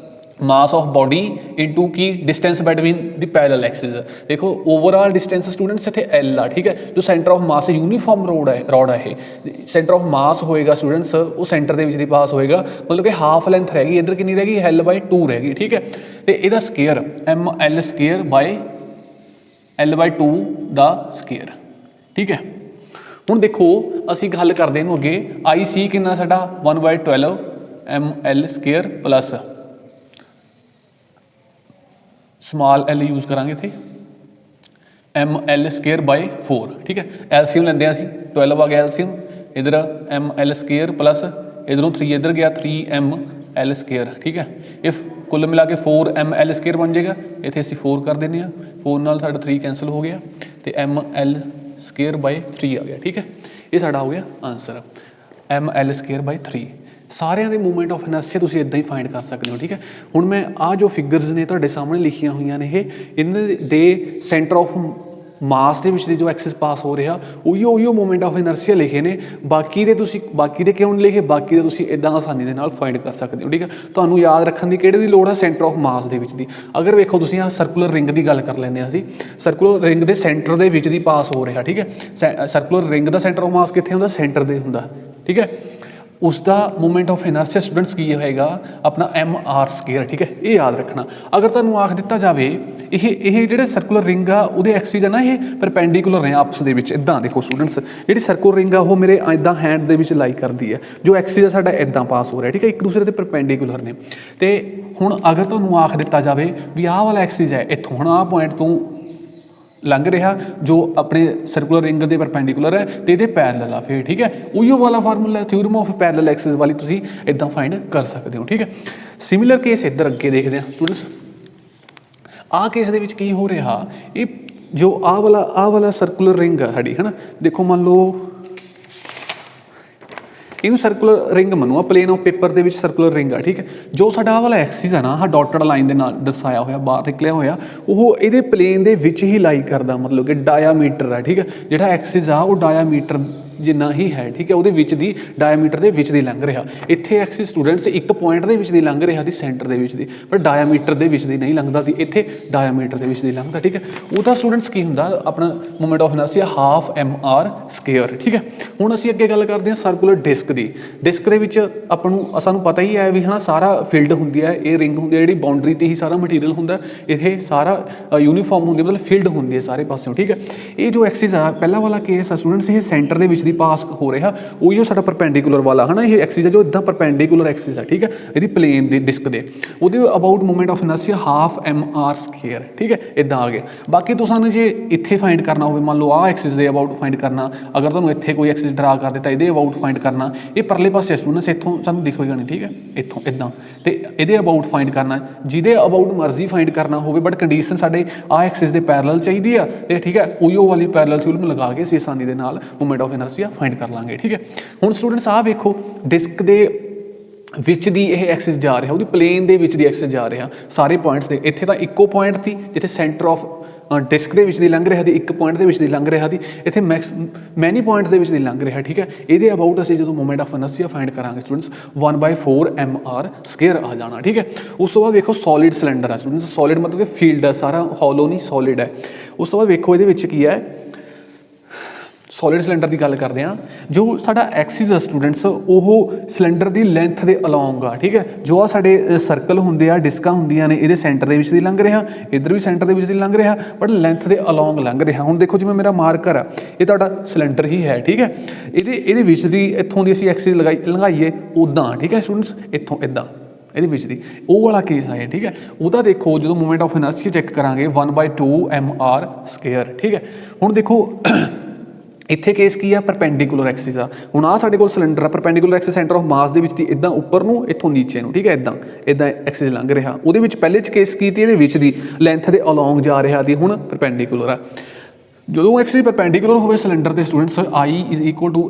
mass of body into ਕੀ distance between the parallel axis. ਦੇਖੋ ਓਵਰਆਲ ਡਿਸਟੈਂਸ ਸਟੂਡੈਂਟਸ ਇੱਥੇ L ਆ, ਠੀਕ ਹੈ। ਜੋ centre of mass uniform rod ਹੈ ਇਹ ਸੈਂਟਰ ਆਫ ਮਾਸ ਹੋਏਗਾ ਸਟੂਡੈਂਟਸ, ਉਹ ਸੈਂਟਰ ਦੇ ਵਿੱਚ ਦੀ ਪਾਸ ਹੋਏਗਾ, ਮਤਲਬ ਕਿ ਹਾਫ ਲੈਂਥ ਰਹਿ ਗਈ, ਇੱਧਰ ਕਿੰਨੀ ਰਹਿ ਗਈ L/2 ਰਹਿ ਗਈ, ਠੀਕ ਹੈ। ਤੇ ਇਹਦਾ ਸਕੇਅਰ ML²/L/2 ਦਾ ਸਕੇਅਰ, ਠੀਕ ਹੈ। ਹੁਣ ਦੇਖੋ ਅਸੀਂ ਗੱਲ ਕਰਦੇ ਇਹਨੂੰ ਅੱਗੇ, IC ਕਿੰਨਾ ਸਾਡਾ 1/12 ML² plus small l use ਕਰਾਂਗੇ ਇੱਥੇ ML²/4, ਠੀਕ ਹੈ। ਐਲਸੀਐਮ ਲੈਂਦੇ ਹਾਂ ਅਸੀਂ, 12 ਆ ਗਿਆ ਐਲਸੀਐਮ, ਇੱਧਰ ML² ਪਲੱਸ ਇੱਧਰੋਂ 3 ਇੱਧਰ ਗਿਆ 3ML², ਠੀਕ ਹੈ। ਇਫ ਕੁੱਲ ਮਿਲਾ ਕੇ 4ML² ਬਣ ਜਾਏਗਾ, ਇੱਥੇ ਅਸੀਂ 4 ਕਰ ਦਿੰਦੇ ਹਾਂ, 4 ਨਾਲ ਸਾਡਾ 3 ਕੈਂਸਲ ਹੋ ਗਿਆ ਤੇ ML²/3 ਆ ਗਿਆ, ਠੀਕ ਹੈ। ਇਹ ਸਾਡਾ ਹੋ ਗਿਆ ਆਨਸਰ ML²/3। ਸਾਰਿਆਂ ਦੇ ਮੂਵਮੈਂਟ ਆਫ ਇਨਰਸ਼ੀਆ ਤੁਸੀਂ ਇੱਦਾਂ ਹੀ ਫਾਈਂਡ ਕਰ ਸਕਦੇ ਹੋ, ਠੀਕ ਹੈ। ਹੁਣ ਮੈਂ ਆਹ ਜੋ ਫਿਗਰਸ ਨੇ ਤੁਹਾਡੇ ਸਾਹਮਣੇ ਲਿਖੀਆਂ ਹੋਈਆਂ ਨੇ, ਇਹ ਇਹਨਾਂ ਦੇ ਸੈਂਟਰ ਆਫ ਮਾਸ ਦੇ ਵਿੱਚ ਦੀ ਜੋ ਐਕਸਿਸ ਪਾਸ ਹੋ ਰਿਹਾ ਉਹੀਓ ਮੂਮੈਂਟ ਆਫ ਇਨਰਸ਼ੀਆ ਲਿਖੇ ਨੇ। ਬਾਕੀ ਦੇ ਕਿਉਂ ਨਹੀਂ ਲਿਖੇ, ਬਾਕੀ ਦੇ ਤੁਸੀਂ ਇੱਦਾਂ ਆਸਾਨੀ ਦੇ ਨਾਲ ਫਾਈਂਡ ਕਰ ਸਕਦੇ ਹੋ, ਠੀਕ ਹੈ। ਤੁਹਾਨੂੰ ਯਾਦ ਰੱਖਣ ਦੀ ਕਿਹੜੇ ਦੀ ਲੋੜ ਹੈ, ਸੈਂਟਰ ਆਫ ਮਾਸ ਦੇ ਵਿੱਚ ਦੀ। ਅਗਰ ਵੇਖੋ ਤੁਸੀਂ ਆਹ ਸਰਕੂਲਰ ਰਿੰਗ ਦੀ ਗੱਲ ਕਰ ਲੈਂਦੇ ਹਾਂ ਅਸੀਂ, ਸਰਕੂਲਰ ਰਿੰਗ ਦੇ ਸੈਂਟਰ ਦੇ ਵਿੱਚ ਦੀ ਪਾਸ ਹੋ ਰਿਹਾ, ਠੀਕ ਹੈ। Circular ring the centre of ਮਾਸ ਕਿੱਥੇ ਹੁੰਦਾ, ਸੈਂਟਰ ਦੇ ਹੁੰਦਾ, ਠੀਕ ਹੈ। ਉਸ ਦਾ ਮੂਮੈਂਟ ਆਫ ਇਨਰਸ਼ੀਆ ਸਟੂਡੈਂਟਸ ਕੀ ਹੋਏਗਾ, ਆਪਣਾ mr², ਠੀਕ ਹੈ। ਇਹ ਯਾਦ ਰੱਖਣਾ। ਅਗਰ ਤੁਹਾਨੂੰ ਆਖ ਦਿੱਤਾ ਜਾਵੇ ਇਹ ਜਿਹੜੇ ਸਰਕੂਲਰ ਰਿੰਗ ਆ ਉਹਦੇ ਐਕਸਿਸ ਆ ਨਾ, ਇਹ ਪਰਪੈਂਡੀਕੂਲਰ ਨੇ ਆਪਸ ਦੇ ਵਿੱਚ। ਇੱਦਾਂ ਦੇਖੋ ਸਟੂਡੈਂਟਸ, ਜਿਹੜੀ ਸਰਕੂਲਰ ਰਿੰਗ ਆ ਉਹ ਮੇਰੇ ਇੱਦਾਂ ਹੈਂਡ ਦੇ ਵਿੱਚ ਲਾਈ ਕਰਦੀ ਹੈ, ਜੋ ਐਕਸਿਸ ਆ ਸਾਡਾ ਇੱਦਾਂ ਪਾਸ ਹੋ ਰਿਹਾ, ਠੀਕ ਹੈ, ਇੱਕ ਦੂਸਰੇ ਦੇ ਪਰਪੈਂਡੀਕੂਲਰ ਨੇ। ਅਤੇ ਹੁਣ ਅਗਰ ਤੁਹਾਨੂੰ ਆਖ ਦਿੱਤਾ ਜਾਵੇ ਵੀ ਆਹ ਵਾਲਾ ਐਕਸਿਸ ਹੈ ਇੱਥੋਂ, ਹੁਣ ਆਹ ਪੁਆਇੰਟ ਤੋਂ ਲੰਘ ਰਿਹਾ ਜੋ ਆਪਣੇ ਸਰਕੂਲਰ ਰਿੰਗ ਦੇ ਪਰਪੈਂਡੀਕੂਲਰ ਹੈ ਅਤੇ ਇਹਦੇ ਪੈਰਲਲ ਆ ਫਿਰ, ਠੀਕ ਹੈ। ਉਹੀਓ ਵਾਲਾ formula theorem of parallel Axis ਵਾਲੀ ਤੁਸੀਂ ਇੱਦਾਂ ਫਾਈਂਡ ਕਰ ਸਕਦੇ ਹੋ, ਠੀਕ ਹੈ। ਸਿਮਿਲਰ ਕੇਸ ਇੱਧਰ ਅੱਗੇ ਦੇਖਦੇ ਹਾਂ ਸਟੂਡੈਂਟਸ। ਆਹ ਕੇਸ ਦੇ ਵਿੱਚ ਕੀ ਹੋ ਰਿਹਾ, ਇਹ ਜੋ ਆਹ ਵਾਲਾ ਸਰਕੂਲਰ ਰਿੰਗ ਆ ਸਾਡੀ, ਹੈ ਨਾ। ਦੇਖੋ ਮੰਨ ਲਓ ਇਹਨੂੰ ਸਰਕੂਲਰ ਰਿੰਗ ਮੰਨੋ, ਆ ਪਲੇਨ ਆਫ ਪੇਪਰ ਦੇ ਵਿੱਚ ਸਰਕੂਲਰ ਰਿੰਗ ਆ, ਠੀਕ ਹੈ। ਜੋ ਸਾਡਾ ਆਹ ਵਾਲਾ ਐਕਸਿਸ ਆ ਨਾ, ਆਹ ਡਾਟਡ ਲਾਈਨ ਦੇ ਨਾਲ ਦਰਸਾਇਆ ਹੋਇਆ, ਬਾਹਰ ਨਿਕਲਿਆ ਹੋਇਆ, ਉਹ ਇਹਦੇ ਪਲੇਨ ਦੇ ਵਿੱਚ ਹੀ ਲਾਈ ਕਰਦਾ, ਮਤਲਬ ਕਿ ਡਾਇਆਮੀਟਰ ਆ, ਠੀਕ ਹੈ। ਜਿਹੜਾ ਐਕਸਿਸ ਆ ਉਹ ਡਾਇਆਮੀਟਰ ਜਿੰਨਾ ਹੀ ਹੈ, ਠੀਕ ਹੈ, ਉਹਦੇ ਵਿੱਚ ਦੀ ਡਾਇਆਮੀਟਰ ਦੇ ਵਿੱਚ ਦੀ ਲੰਘ ਰਿਹਾ। ਇੱਥੇ ਐਕਸਿਸ ਸਟੂਡੈਂਟਸ ਇੱਕ ਪੁਆਇੰਟ ਦੇ ਵਿੱਚ ਦੀ ਲੰਘ ਰਿਹਾ ਦੀ, ਸੈਂਟਰ ਦੇ ਵਿੱਚ ਦੀ, ਪਰ ਡਾਇਆਮੀਟਰ ਦੇ ਵਿੱਚ ਦੀ ਨਹੀਂ ਲੰਘਦਾ ਦੀ, ਇੱਥੇ ਡਾਇਆਮੀਟਰ ਦੇ ਵਿੱਚ ਦੀ ਲੰਘਦਾ, ਠੀਕ ਹੈ। ਉਹਦਾ ਸਟੂਡੈਂਟਸ ਕੀ ਹੁੰਦਾ, ਆਪਣਾ ਮੂਮੈਂਟ ਆਫ ਇਨਰਸ਼ੀਆ 12mr², ਠੀਕ ਹੈ। ਹੁਣ ਅਸੀਂ ਅੱਗੇ ਗੱਲ ਕਰਦੇ ਹਾਂ ਸਰਕੂਲਰ ਡਿਸਕ ਦੀ। ਡਿਸਕ ਦੇ ਵਿੱਚ ਸਾਨੂੰ ਪਤਾ ਹੀ ਹੈ ਵੀ ਹੈ ਨਾ, ਸਾਰਾ ਫੀਲਡ ਹੁੰਦੀ ਹੈ, ਇਹ ਰਿੰਗ ਹੁੰਦੀ ਹੈ ਜਿਹੜੀ ਬਾਉਂਡਰੀ 'ਤੇ ਹੀ ਸਾਰਾ ਮਟੀਰੀਅਲ ਹੁੰਦਾ, ਇਹ ਸਾਰਾ ਯੂਨੀਫਾਰਮ ਹੁੰਦੀ, ਮਤਲਬ ਫੀਲਡ ਹੁੰਦੀ ਹੈ ਸਾਰੇ ਪਾਸਿਓਂ, ਠੀਕ ਹੈ। ਇਹ ਜੋ ਐਕਸਿਸ ਆ ਪਹਿਲਾਂ ਵਾਲਾ ਕੇਸ ਆ ਸਟੂਡੈਂਟਸ, ਇਹ ਸੈਂਟਰ ਦੇ ਵਿੱਚ ਦੀ ਪਾਸ ਹੋ ਰਿਹਾ, ਉਹੀ ਸਾਡਾ ਪਰਪੈਂਡੀਕੂਲਰ ਵਾਲਾ, ਹੈ ਨਾ। ਇਹ ਐਕਸਿਸ ਹੈ ਜੋ ਇੱਦਾਂ ਪਰਪੈਂਡੀਕੂਲਰ ਐਕਸਿਸ ਹੈ, ਠੀਕ ਹੈ, ਇਹਦੀ ਪਲੇਨ ਦੇ ਡਿਸਕ ਦੇ, ਉਹਦੇ ਅਬਾਊਟ ਮੂਮੈਂਟ ਆਫ ਇਨਰਸ਼ੀਆ 12mr², ਠੀਕ ਹੈ, ਇੱਦਾਂ ਆ ਗਿਆ। ਬਾਕੀ ਤੁਹਾਨੂੰ ਜੇ ਇੱਥੇ ਫਾਈਂਡ ਕਰਨਾ ਹੋਵੇ, ਮੰਨ ਲਓ ਆਹ ਐਕਸਿਸ ਦੇ ਅਬਾਊਟ ਫਾਈਂਡ ਕਰਨਾ, ਅਗਰ ਤੁਹਾਨੂੰ ਇੱਥੇ ਕੋਈ ਐਕਸਿਸ ਡਰਾ ਕਰ ਦਿੱਤਾ, ਇਹਦੇ ਅਬਾਊਟ ਫਾਈਂਡ ਕਰਨਾ, ਇਹ ਪਰਲੇ ਪਾਸੇ ਸਟੂਡੈਂਟਸ ਇੱਥੋਂ ਸਾਨੂੰ ਦਿਖੇਗਾ ਨਹੀਂ, ਠੀਕ ਹੈ, ਇੱਥੋਂ ਇੱਦਾਂ, ਅਤੇ ਇਹਦੇ ਅਬਾਊਟ ਫਾਈਂਡ ਕਰਨਾ, ਜਿਹਦੇ ਅਬਾਊਟ ਮਰਜ਼ੀ ਫਾਈਂਡ ਕਰਨਾ ਹੋਵੇ, ਬਟ ਕੰਡੀਸ਼ਨ ਸਾਡੇ ਆਹ ਐਕਸਿਸ ਦੇ ਪੈਰਲਲ ਚਾਹੀਦੀ ਆ, ਅਤੇ ਠੀਕ ਹੈ, ਉਹੀਓ ਵਾਲੀ ਪੈਰਲਲ ਥਿਊਰਮ ਲਗਾ ਕੇ ਅਸੀਂ ਆਸਾਨੀ ਦੇ ਨਾਲ ਮੂਮੈਂਟ ਆਫ ਇਨਰਸ਼ੀਆ ਫਾਈਂਡ ਕਰ ਲਾਂਗੇ, ਠੀਕ ਹੈ। ਹੁਣ ਸਟੂਡੈਂਟਸ ਆਹ ਵੇਖੋ, ਡਿਸਕ ਦੇ ਵਿੱਚ ਦੀ ਇਹ ਐਕਸਿਸ ਜਾ ਰਿਹਾ, ਉਹਦੀ ਪਲੇਨ ਦੇ ਵਿੱਚ ਦੀ ਐਕਸਿਸ ਜਾ ਰਿਹਾ ਸਾਰੇ ਪੁਆਇੰਟਸ ਦੇ। ਇੱਥੇ ਤਾਂ ਇੱਕੋ ਪੁਆਇੰਟ ਸੀ ਜਿੱਥੇ ਸੈਂਟਰ ਆਫ ਡਿਸਕ ਦੇ ਵਿੱਚ ਦੀ ਲੰਘ ਰਿਹਾ ਦੀ, ਇੱਕ ਪੁਆਇੰਟ ਦੇ ਵਿੱਚ ਦੀ ਲੰਘ ਰਿਹਾ ਦੀ, ਇੱਥੇ ਮੈਨੀ ਪੁਆਇੰਟ ਦੇ ਵਿੱਚ ਦੀ ਲੰਘ ਰਿਹਾ, ਠੀਕ ਹੈ। ਇਹਦੇ ਅਬਾਊਟ ਅਸੀਂ ਜਦੋਂ ਮੂਮੈਂਟ ਆਫ ਇਨਰਸ਼ੀਆ ਫਾਈਂਡ ਕਰਾਂਗੇ ਸਟੂਡੈਂਟਸ 1/4mr² ਆ ਜਾਣਾ, ਠੀਕ ਹੈ। ਉਸ ਤੋਂ ਬਾਅਦ ਵੇਖੋ ਸੋਲਿਡ ਸਿਲੰਡਰ ਹੈ ਸਟੂਡੈਂਟਸ, ਸੋਲਿਡ ਮਤਲਬ ਕਿ ਫੀਲਡ ਹੈ ਸਾਰਾ, ਹੌਲੋ ਨਹੀਂ, ਸੋਲਿਡ ਹੈ। ਉਸ ਤੋਂ ਬਾਅਦ ਵੇਖੋ ਇਹਦੇ ਵਿੱਚ ਕੀ ਹੈ, ਸੋਲਿਡ ਸਿਲੰਡਰ ਦੀ ਗੱਲ ਕਰਦੇ ਹਾਂ। ਜੋ ਸਾਡਾ ਐਕਸਿਸ ਆ ਸਟੂਡੈਂਟਸ, ਉਹ ਸਿਲੰਡਰ ਦੀ ਲੈਂਥ ਦੇ ਅਲੋਂਗ ਆ, ਠੀਕ ਹੈ। ਜੋ ਆ ਸਾਡੇ ਸਰਕਲ ਹੁੰਦੇ ਆ, ਡਿਸਕਾਂ ਹੁੰਦੀਆਂ ਨੇ, ਇਹਦੇ ਸੈਂਟਰ ਦੇ ਵਿੱਚ ਦੀ ਲੰਘ ਰਿਹਾ, ਇੱਧਰ ਵੀ ਸੈਂਟਰ ਦੇ ਵਿੱਚ ਦੀ ਲੰਘ ਰਿਹਾ, ਬਟ ਲੈਂਥ ਦੇ ਅਲੋਂਗ ਲੰਘ ਰਿਹਾ। ਹੁਣ ਦੇਖੋ ਜਿਵੇਂ ਮੇਰਾ ਮਾਰਕਰ ਆ, ਇਹ ਤੁਹਾਡਾ ਸਿਲੰਡਰ ਹੀ ਹੈ, ਠੀਕ ਹੈ। ਇਹਦੇ ਵਿੱਚ ਦੀ ਇੱਥੋਂ ਦੀ ਅਸੀਂ ਐਕਸਿਸ ਲੰਘਾਈਏ ਉੱਦਾਂ, ਠੀਕ ਹੈ ਸਟੂਡੈਂਟਸ, ਇੱਥੋਂ ਇੱਦਾਂ ਇਹਦੇ ਵਿੱਚ ਦੀ, ਉਹ ਵਾਲਾ ਕੇਸ ਆਇਆ, ਠੀਕ ਹੈ। ਉਹਦਾ ਦੇਖੋ ਜਦੋਂ ਮੂਮੈਂਟ ਆਫ ਇਨਰਸ਼ੀਆ ਚੈੱਕ ਕਰਾਂਗੇ 1/2mr², ਠੀਕ ਹੈ। ਹੁਣ ਦੇਖੋ ਇੱਥੇ ਕੇਸ ਕੀ ਆ, ਪਰਪੈਂਡੀਕੂਲਰ ਐਕਸਿਸ ਆ। ਹੁਣ ਆਹ ਸਾਡੇ ਕੋਲ ਸਿਲੰਡਰ ਆ, perpendicular Axis centre of mass ਦੇ ਵਿੱਚ ਦੀ ਇੱਦਾਂ ਉੱਪਰ ਨੂੰ, ਇੱਥੋਂ ਨੀਚੇ ਨੂੰ, ਠੀਕ ਹੈ, ਇੱਦਾਂ ਐਕਸਿਸ ਲੰਘ ਰਿਹਾ। ਉਹਦੇ ਵਿੱਚ ਪਹਿਲੇ 'ਚ ਕੇਸ ਕੀਤੀ, ਇਹਦੇ ਵਿੱਚ ਦੀ ਲੈਂਥ ਦੇ ਅਲੋਂਗ ਜਾ ਰਿਹਾ ਦੀ, ਹੁਣ ਪਰਪੈਂਡੀਕੂਲਰ ਆ। ਜਦੋਂ ਐਕਸਿਸ ਪਰਪੈਂਡੀਕੂਲਰ ਹੋਵੇ ਸਿਲੰਡਰ ਦੇ ਸਟੂਡੈਂਟਸ, I =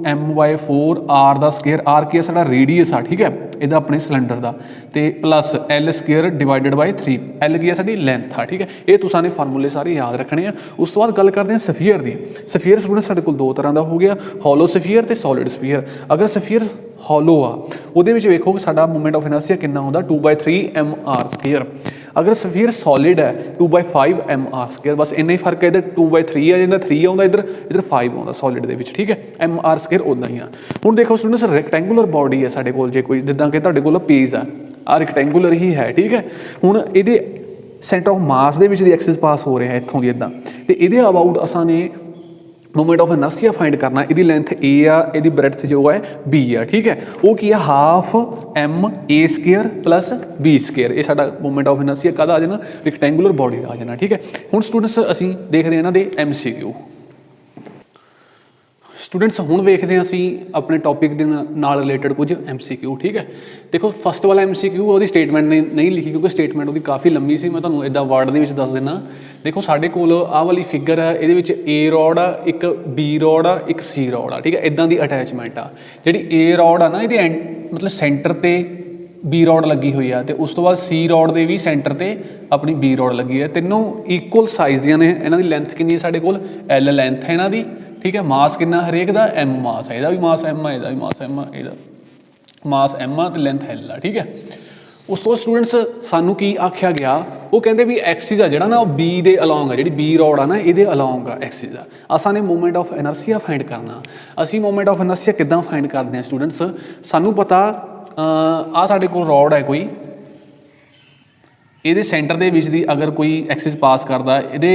m/4r², r ਕੀ ਆ ਸਾਡਾ ਰੇਡੀਅਸ ਆ, ਠੀਕ ਹੈ, ਇਹਦਾ ਆਪਣੇ ਸਿਲੰਡਰ ਦਾ, ਅਤੇ ਪਲੱਸ l² / 3, l ਕੀ ਆ ਸਾਡੀ ਲੈਂਥ ਆ, ਠੀਕ ਹੈ। ਇਹ ਤੁਸੀਂ ਨੇ ਫਾਰਮੂਲੇ ਸਾਰੇ ਯਾਦ ਰੱਖਣੇ ਆ। ਉਸ ਤੋਂ ਬਾਅਦ ਗੱਲ ਕਰਦੇ ਹਾਂ ਸਫੀਅਰ ਦੀ। ਸਫੀਅਰ ਸਟੂਡੈਂਟ ਸਾਡੇ ਕੋਲ ਦੋ ਤਰ੍ਹਾਂ ਦਾ ਹੋ ਗਿਆ, ਹੌਲੋ ਸਫੀਅਰ ਅਤੇ ਸੋਲਿਡ ਸਫੀਅਰ। ਅਗਰ ਸਫੀਅਰ ਹੌਲੋ ਆ, ਉਹਦੇ ਵਿੱਚ ਵੇਖੋ ਸਾਡਾ ਮੂਮੈਂਟ ਆਫ ਇਨਰਸ਼ੀਆ ਕਿੰਨਾ ਹੁੰਦਾ, 2/3mr²। ਅਗਰ ਸਫੀਅਰ ਸੋਲਿਡ ਹੈ 2/5mr², ਬਸ ਇੰਨਾ ਹੀ ਫਰਕ ਹੈ, ਇੱਧਰ 2/3 ਆ ਜਾਂਦਾ, 3 ਆਉਂਦਾ, ਇੱਧਰ 5 ਆਉਂਦਾ ਸੋਲਿਡ ਦੇ ਵਿੱਚ, ਠੀਕ ਹੈ। mr² ਉੱਦਾਂ ਹੀ ਆ। ਹੁਣ ਦੇਖੋ ਸਟੂਡੈਂਟਸ, ਰੈਕਟੈਂਗੂਲਰ ਬੋਡੀ ਹੈ ਸਾਡੇ ਕੋਲ, ਜੇ ਕੋਈ ਜਿੱਦਾਂ ਕਿ ਤੁਹਾਡੇ ਕੋਲ ਪੇਜ ਆ, ਆਹ ਰੈਕਟੈਂਗੂਲਰ ਹੀ ਹੈ, ਠੀਕ ਹੈ। ਹੁਣ ਇਹਦੇ ਸੈਂਟਰ ਆਫ ਮਾਸ ਦੇ ਵਿੱਚ ਦੀ ਐਕਸਿਸ ਪਾਸ ਹੋ ਰਿਹਾ ਇੱਥੋਂ ਦੀ ਇੱਦਾਂ, ਅਤੇ ਇਹਦੇ ਅਬਾਊਟ ਅਸਾਂ ਨੇ ਮੂਮੈਂਟ ਆਫ ਇਨਰਸ਼ੀਆ ਫਾਈਂਡ ਕਰਨਾ। ਇਹਦੀ ਲੈਂਥ A ਆ, ਇਹਦੀ ਬ੍ਰੈਡਥ ਜੋ ਹੈ B ਆ, ਠੀਕ ਹੈ। ਉਹ ਕੀ ਆ, 12ma² + b²। ਇਹ ਸਾਡਾ ਮੂਮੈਂਟ ਆਫ ਇਨਰਸ਼ੀਆ ਕਾਹਦਾ ਆ ਜਾਣਾ, ਰੈਕਟੈਂਗੂਲਰ ਬੋਡੀ ਦਾ ਆ ਜਾਣਾ, ਠੀਕ ਹੈ। ਹੁਣ ਸਟੂਡੈਂਟਸ ਅਸੀਂ ਦੇਖਦੇ ਹਾਂ ਇਹਨਾਂ ਦੇ MCQ। ਸਟੂਡੈਂਟਸ ਹੁਣ ਵੇਖਦੇ ਹਾਂ ਅਸੀਂ ਆਪਣੇ ਟੌਪਿਕ ਦੇ ਨਾਲ ਰਿਲੇਟਡ ਕੁਝ MCQ, ਠੀਕ ਹੈ। ਦੇਖੋ ਫਸਟ ਵਾਲਾ MCQ ਉਹਦੀ ਸਟੇਟਮੈਂਟ ਨਹੀਂ ਲਿਖੀ, ਕਿਉਂਕਿ ਸਟੇਟਮੈਂਟ ਉਹਦੀ ਕਾਫੀ ਲੰਬੀ ਸੀ। ਮੈਂ ਤੁਹਾਨੂੰ ਇੱਦਾਂ ਵਰਡ ਦੇ ਵਿੱਚ ਦੱਸ ਦਿੰਦਾ। ਦੇਖੋ ਸਾਡੇ ਕੋਲ ਆਹ ਵਾਲੀ ਫਿਗਰ ਹੈ, ਇਹਦੇ ਵਿੱਚ A ਰੋਡ ਆ, ਇੱਕ B ਰੋਡ ਆ, ਇੱਕ C ਰੋਡ ਆ, ਠੀਕ ਹੈ। ਇੱਦਾਂ ਦੀ ਅਟੈਚਮੈਂਟ ਆ। ਜਿਹੜੀ A ਰੋਡ ਆ ਨਾ, ਇਹਦੇ ਮਤਲਬ ਸੈਂਟਰ 'ਤੇ बी रॉड लगी हुई है, तो उस तो बाद सी रॉड के भी सेंटर पर अपनी बी रॉड लगी है। तीनों इक्वल साइज़ दियां ने। इन्हां दी लेंथ कितनी है साडे कोल, एल लेंथ है इन्हां दी, ठीक है। मास कितना हरेक दा, एम मास है, इहदा भी मास एम है, इहदा भी मास एम है, इहदा मास एम आ, तो लेंथ एल आ, ठीक है। उस तो स्टूडेंट्स सानू की आख्या गया, वो कहते भी एक्सिस आ जिहड़ा ना बी दे अलॉन्ग है, जी बी रॉड आ ना ये अलॉन्ग आ एक्सिस आ। असां ने मोमेंट ऑफ इनर्शिया फाइंड करना। असी मोमेंट ऑफ इनर्शिया किद्दां फाइंड करते हैं स्टूडेंट्स, सानू पता आ साडे कोल रॉड है कोई, ये सेंटर के विच दी अगर कोई एक्सिस पास करता, ये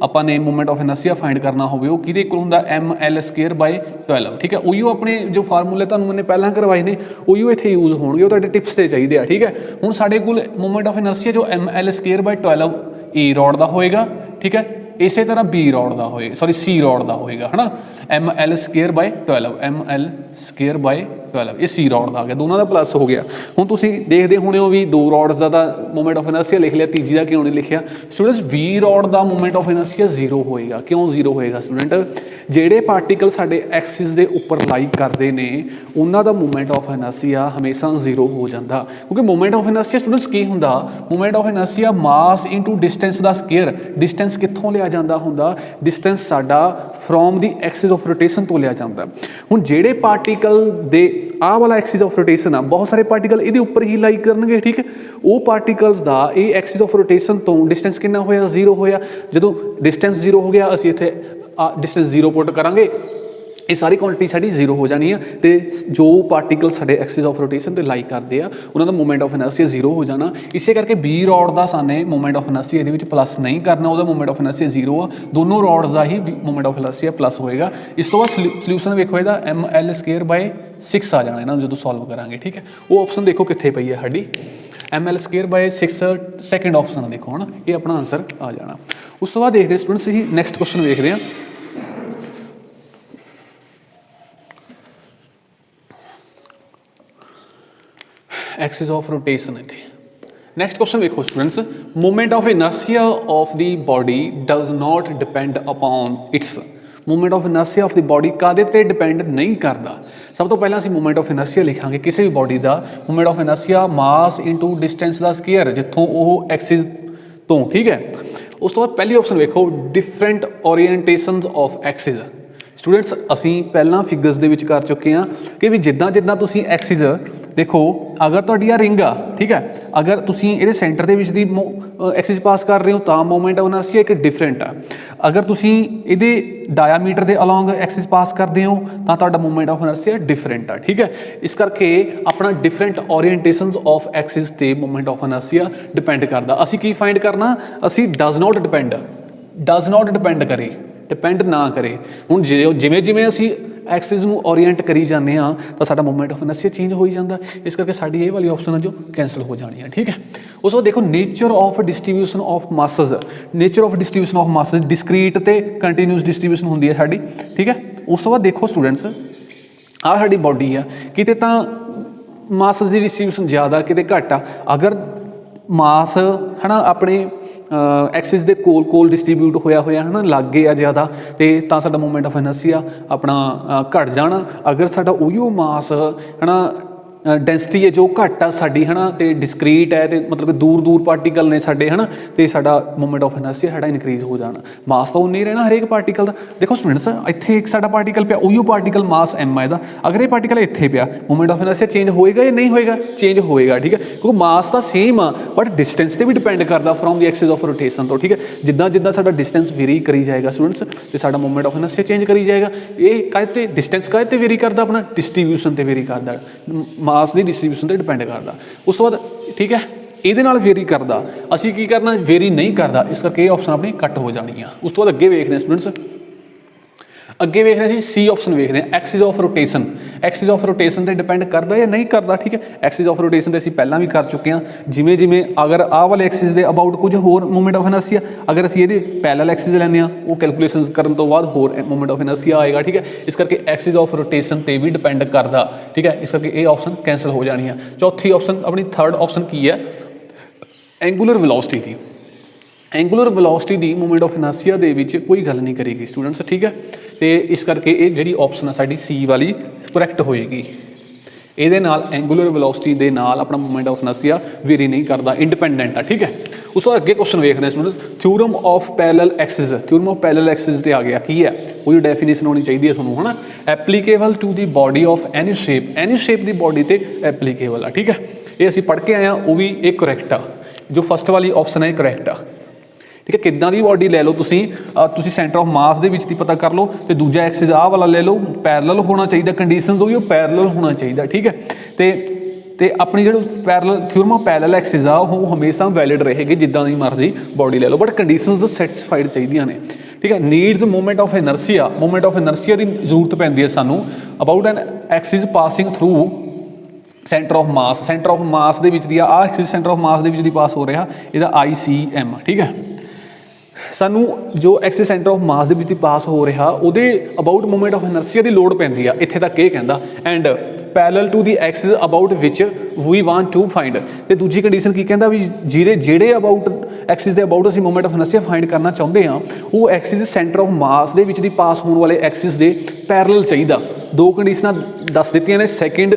ਆਪਾਂ ने मोमेंट ऑफ इनर्शिया फाइंड करना हो, किहदे कोल हुंदा एम एल स्केयर बाय 12, ठीक है। उहियो अपने जो फार्मूले तुहानूं मैंने पहलां करवाए ने उहियो इत्थे यूज़ होणगे, वो तुहाडे टिप्स ते चाहिए आ, ठीक है। हुण साडे कोल मोमेंट ऑफ इनर्शिया जो M L square by 12 a rod का होएगा, ठीक है। इस तरह बी रॉड का होएगा, सॉरी सी रॉड का होएगा, है ना। M L square by 12, M L square by 12 ये सी रॉड का आ गया, दोनों का प्लस हो गया। हुण तुसीं देखदे होणे हो भी दो रॉड्स का तो मोमेंट ऑफ इनर्शिया लिख लिया, तीजी का क्यों नहीं लिखिया स्टूडेंट्स। वी रॉड का मोमेंट ऑफ इनर्शिया जीरो होएगा, क्यों जीरो होएगा स्टूडेंट, ਜਿਹੜੇ पार्टिकल साडे एक्सिस के उपर लाई करते हैं उन्हों का मोमेंट ऑफ इनर्शिया हमेशा जीरो हो जाता, क्योंकि मोमेंट ऑफ इनर्शिया स्टूडेंट्स की होंदा, moment of inertia mass into distance का स्केयर। डिस्टेंस कित्थों लिया जाता होंदा, डिस्टेंस साडा from the axis of rotation तो लिया जाता। हुण ਜਿਹੜੇ पार्टिकल दे आह वाला एक्सिस ऑफ रोटेशन आ, बहुत सारे पार्टिकल ये उपर ही लाई करनगे, ठीक है। वो पार्टिकल्स का ये एक्सिस ऑफ रोटेशन तो डिस्टेंस कितना होया, जीरो होया। जो डिस्टेंस जीरो हो गया, असीं इत्थे डिस्टेंस जीरो पुट करांगे, ये सारी क्वांटिटी साडी जीरो हो जानी है, तो जो पार्टिकल साडे एक्सिस ऑफ रोटेशन ते लाई करते हैं उन्होंने मोमेंट ऑफ इनर्शिया जीरो हो जाना। इस करके बी रॉड का साने मोमेंट ऑफ इनर्शिया ये प्लस नहीं करना, वो मोमेंट ऑफ इनर्शिया जीरो आ, दोनों रॉड्स का ही मोमेंट ऑफ इनर्शिया प्लस होएगा। इस तो बाद सल्यूशन वेखो, इसका एम एल स्केयर बाय 6 आ जाना इन्होंने जो सॉल्व करांगे, ठीक है। वो ऑप्शन देखो कित्थे पई है साडी, M L square by 6 second option देखो, है ना, ये अपना आंसर आ जाना। उस तो बाद देखते स्टूडेंट्स ही नैक्सट क्वेश्चन देखते हैं। एक्सिस ऑफ रोटेशन इत्थे नैक्सट क्वेश्चन देखो students, moment of inertia of the body does not depend upon its. Moment of inertia of the body कादे ते डिपेंड नहीं करता। सब तो पहला असीं मोमेंट ऑफ इनर्शिया लिखांगे किसी भी बॉडी का, moment of inertia mass into distance का स्केयर जिथों वो एक्सिस तो, ठीक है। उस तो बाद पहली ऑप्शन देखो, डिफरेंट ओरीएंटेशनस ऑफ एक्सिस। स्टूडेंट्स असी पहला फिगर्स दे विच कर चुके हैं कि भी जिद्दां जिद्दां तुसीं एक्सिस देखो, अगर तुहाडी आ रिंग आ, ठीक है, अगर तुसीं इहदे सेंटर दे विच दी एक्सिस पास कर रहे हो तो मोमेंट ऑफ इनर्शिया एक डिफरेंट आ। अगर तुसीं इहदे डायामीटर दे अलॉन्ग एक्सिस पास करते हो तो तुहाडा मोमेंट ऑफ इनर्शिया डिफरेंट आ, ठीक है। इस करके अपना डिफरेंट ओरीएंटेशनस ऑफ एक्सिस ते मोमेंट ऑफ इनर्शिया डिपेंड करदा। असी की फाइंड करना, असी डज नॉट डिपेंड करे, डिपेंड ना करे। हुण जिवें जिवें असी एक्सिस नूं ओरीएंट करी जाते हैं तो साडा मोमेंट ऑफ इनर्शिया चेंज हो जाता, इस करके साडी ये वाली ऑप्शन है जो कैंसल हो जानी है, ठीक है। उस बाद देखो nature of distribution of masses. Nature of distribution of masses discrete ते कंटीन्यूअस डिस्ट्रीब्यूशन होंदी है साडी, ठीक है। उस बाद देखो स्टूडेंट्स आ साडी बॉडी है, किते तां मासेस की डिस्ट्रीब्यूशन ज़्यादा किते घट आ। अगर मास है ना अपने एक्सिस के कोल डिस्ट्रीब्यूट होया है ना, लागे आ ज़्यादा, तो साडा मोमेंट ऑफ इनर्शिया अपना घट जाना। अगर साडा उहियो मास है ना डेंसिटी है जो घट आ साडी, है ना, तो डिस्क्रीट है, तो मतलब दूर दूर पार्टिकल ने साडे, है ना, तो साडा मोमेंट ऑफ इनर्शिया साडा इनक्रीज हो जाना। मास तो उन्ना ही रहना हरेक पार्टिकल का। देखो स्टूडेंट्स इत्थे एक साडा पार्टिकल पिया, उहियो पार्टिकल मास एम है, अगर ये पार्टिकल इत्थे पिया, मोमेंट ऑफ इनर्शिया चेंज होएगा या नहीं होएगा, चेंज होएगा, ठीक है, क्योंकि मास तो सेम आ बट डिस्टेंस से भी डिपेंड करता from the axis of rotation तो, ठीक है। जिद्दां जिद्दां साडा डिस्टेंस वेरी करी जाएगा स्टूडेंट्स, तो साडा मोमेंट ऑफ इनर्शिया चेंज करी जाएगा। ये कहते डिस्टेंस कहते वेरी करता, अपना डिस्ट्रीब्यूशन से वेरी करता, मास की डिस्ट्रीब्यूशन डिपेंड करता। उस बाद ठीक है ये वेरी करता, असी की करना वेरी नहीं करता, इस करके ऑप्शन अपनी कट हो जानी है। उस तो बाद अगे वेखते हैं स्टूडेंट्स, अगे वेखते हैं सी ऑप्शन वेखते हैं axis of rotation. Axis of rotation से डिपेंड करता या नहीं करता, ठीक है। एक्सिस ऑफ रोटेशन तो असीं पहलां भी कर चुके हैं, जिमें जिमें अगर आह वाले एक्सिस के अबाउट कुछ होर मोमेंट ऑफ इनर्शिया, अगर असीं ये पैरेलल एक्सिस लैंदे हां वो कैलकुलेशन करन तो बाद होर मोमेंट ऑफ इनर्शिया आएगा, ठीक है। इस करके एक्सिस ऑफ रोटेशन पर भी डिपेंड करता, ठीक है। इस करके ये ऑप्शन कैंसल हो जानी है। चौथी ऑप्शन अपनी थर्ड ऑप्शन की है एंगूलर वेलोसिटी की। एंगूलर वेलोसिटी की मोमेंट ऑफ इनर्शिया दे विच कोई गल नहीं करेगी स्टूडेंट्स, ठीक है। तो इस करके ये जिहड़ी ऑप्शन है साडी सी वाली करैक्ट होएगी। ਇਹਦੇ ਨਾਲ ਐਂਗੂਲਰ ਵੈਲੋਸਿਟੀ ਦੇ ਨਾਲ ਆਪਣਾ ਮੂਵਮੈਂਟ ਆਫ ਇਨਰਸ਼ੀਆ ਵੇਰੀ ਨਹੀਂ ਕਰਦਾ, ਇੰਡੀਪੈਂਡੈਂਟ ਆ। ਠੀਕ ਹੈ, ਉਸ ਤੋਂ ਅੱਗੇ ਕੁਐਸਚਨ ਵੇਖਦੇ ਹਾਂ students, theorem of parallel Axis. Theorem of parallel Axis ਤੇ ਆ ਗਿਆ, ਕੀ ਹੈ ਉਹਦੀ ਡੈਫੀਨੇਸ਼ਨ ਹੋਣੀ ਚਾਹੀਦੀ ਹੈ ਤੁਹਾਨੂੰ, ਹੈ ਨਾ। Applicable to the body of any shape the body ਤੇ ਐਪਲੀਕੇਬਲ ਆ। ਠੀਕ ਹੈ, ਇਹ ਅਸੀਂ ਪੜ੍ਹ ਕੇ ਆਏ ਹਾਂ, ਉਹ ਵੀ ਇਹ ਕਰੈਕਟ ਆ। ਜੋ ਫਸਟ ਵਾਲੀ ਆਪਸ਼ਨ ਹੈ ਇਹ ਕਰੈਕਟ ਆ। ਠੀਕ ਹੈ, ਕਿੱਦਾਂ ਦੀ ਬੋਡੀ ਲੈ ਲਓ ਤੁਸੀਂ ਸੈਂਟਰ ਆਫ ਮਾਸ ਦੇ ਵਿੱਚ ਦੀ ਪਤਾ ਕਰ ਲਓ, ਤੇ ਦੂਜਾ ਐਕਸਿਸ ਆਹ ਵਾਲਾ ਲੈ ਲਓ, ਪੈਰਲਲ ਹੋਣਾ ਚਾਹੀਦਾ, ਕੰਡੀਸ਼ਨਸ ਉਹ ਵੀ ਉਹ ਪੈਰਲਲ ਹੋਣਾ ਚਾਹੀਦਾ। ਠੀਕ ਹੈ, ਤੇ ਆਪਣੀ ਜਿਹੜੀ parallel theorem of parallel Axis ਆ ਉਹ ਹਮੇਸ਼ਾ ਵੈਲਿਡ ਰਹੇਗੀ, ਜਿੱਦਾਂ ਦੀ ਮਰਜ਼ੀ ਬੋਡੀ ਲੈ ਲਓ, ਬਟ ਕੰਡੀਸ਼ਨਸ ਸੈਟਿਸਫਾਈਡ ਚਾਹੀਦੀਆਂ ਨੇ। ਠੀਕ ਹੈ, ਨੀਡਸ ਮੂਵਮੈਂਟ ਆਫ ਇਨਰਸ਼ੀਆ ਦੀ ਜ਼ਰੂਰਤ ਪੈਂਦੀ ਹੈ ਸਾਨੂੰ about N Axis passing through centre of mass ਦੇ ਵਿੱਚ ਦੀ ਆਹ ਐਕਸਿਸ ਸੈਂਟਰ ਆਫ ਮਾਸ ਦੇ ਵਿੱਚ ਦੀ ਪਾਸ ਹੋ ਰਿਹਾ, ਇਹਦਾ ICM। ਠੀਕ ਹੈ, ਸਾਨੂੰ ਜੋ ਐਕਸਿਸ ਸੈਂਟਰ ਆਫ ਮਾਸ ਦੇ ਵਿੱਚ ਦੀ ਪਾਸ ਹੋ ਰਿਹਾ ਉਹਦੇ ਅਬਾਊਟ ਮੂਵਮੈਂਟ ਆਫ ਇਨਰਸ਼ੀਆ ਦੀ ਲੋੜ ਪੈਂਦੀ ਆ, ਇੱਥੇ ਤੱਕ ਇਹ ਕਹਿੰਦਾ। And parallel to the axis about ਵਿਚ ਵੀ ਵਾਂਟ ਟੂ ਫਾਈਂਡ, ਤੇ ਦੂਜੀ ਕੰਡੀਸ਼ਨ ਕੀ ਕਹਿੰਦਾ ਵੀ ਜਿਹੜੇ ਅਬਾਊਟ ਐਕਸਿਸ ਦੇ ਅਬਾਊਟ ਅਸੀਂ ਮੂਵਮੈਂਟ ਆਫ ਇਨਰਸ਼ੀਆ ਫਾਈਂਡ ਕਰਨਾ ਚਾਹੁੰਦੇ ਹਾਂ, ਉਹ ਐਕਸਿਸ ਸੈਂਟਰ ਆਫ ਮਾਸ ਦੇ ਵਿੱਚ ਦੀ ਪਾਸ ਹੋਣ ਵਾਲੇ ਐਕਸਿਸ ਦੇ ਪੈਰਲਲ ਚਾਹੀਦਾ। ਦੋ ਕੰਡੀਸ਼ਨਾਂ ਦੱਸ ਦਿੱਤੀਆਂ ਨੇ, ਸੈਕਿੰਡ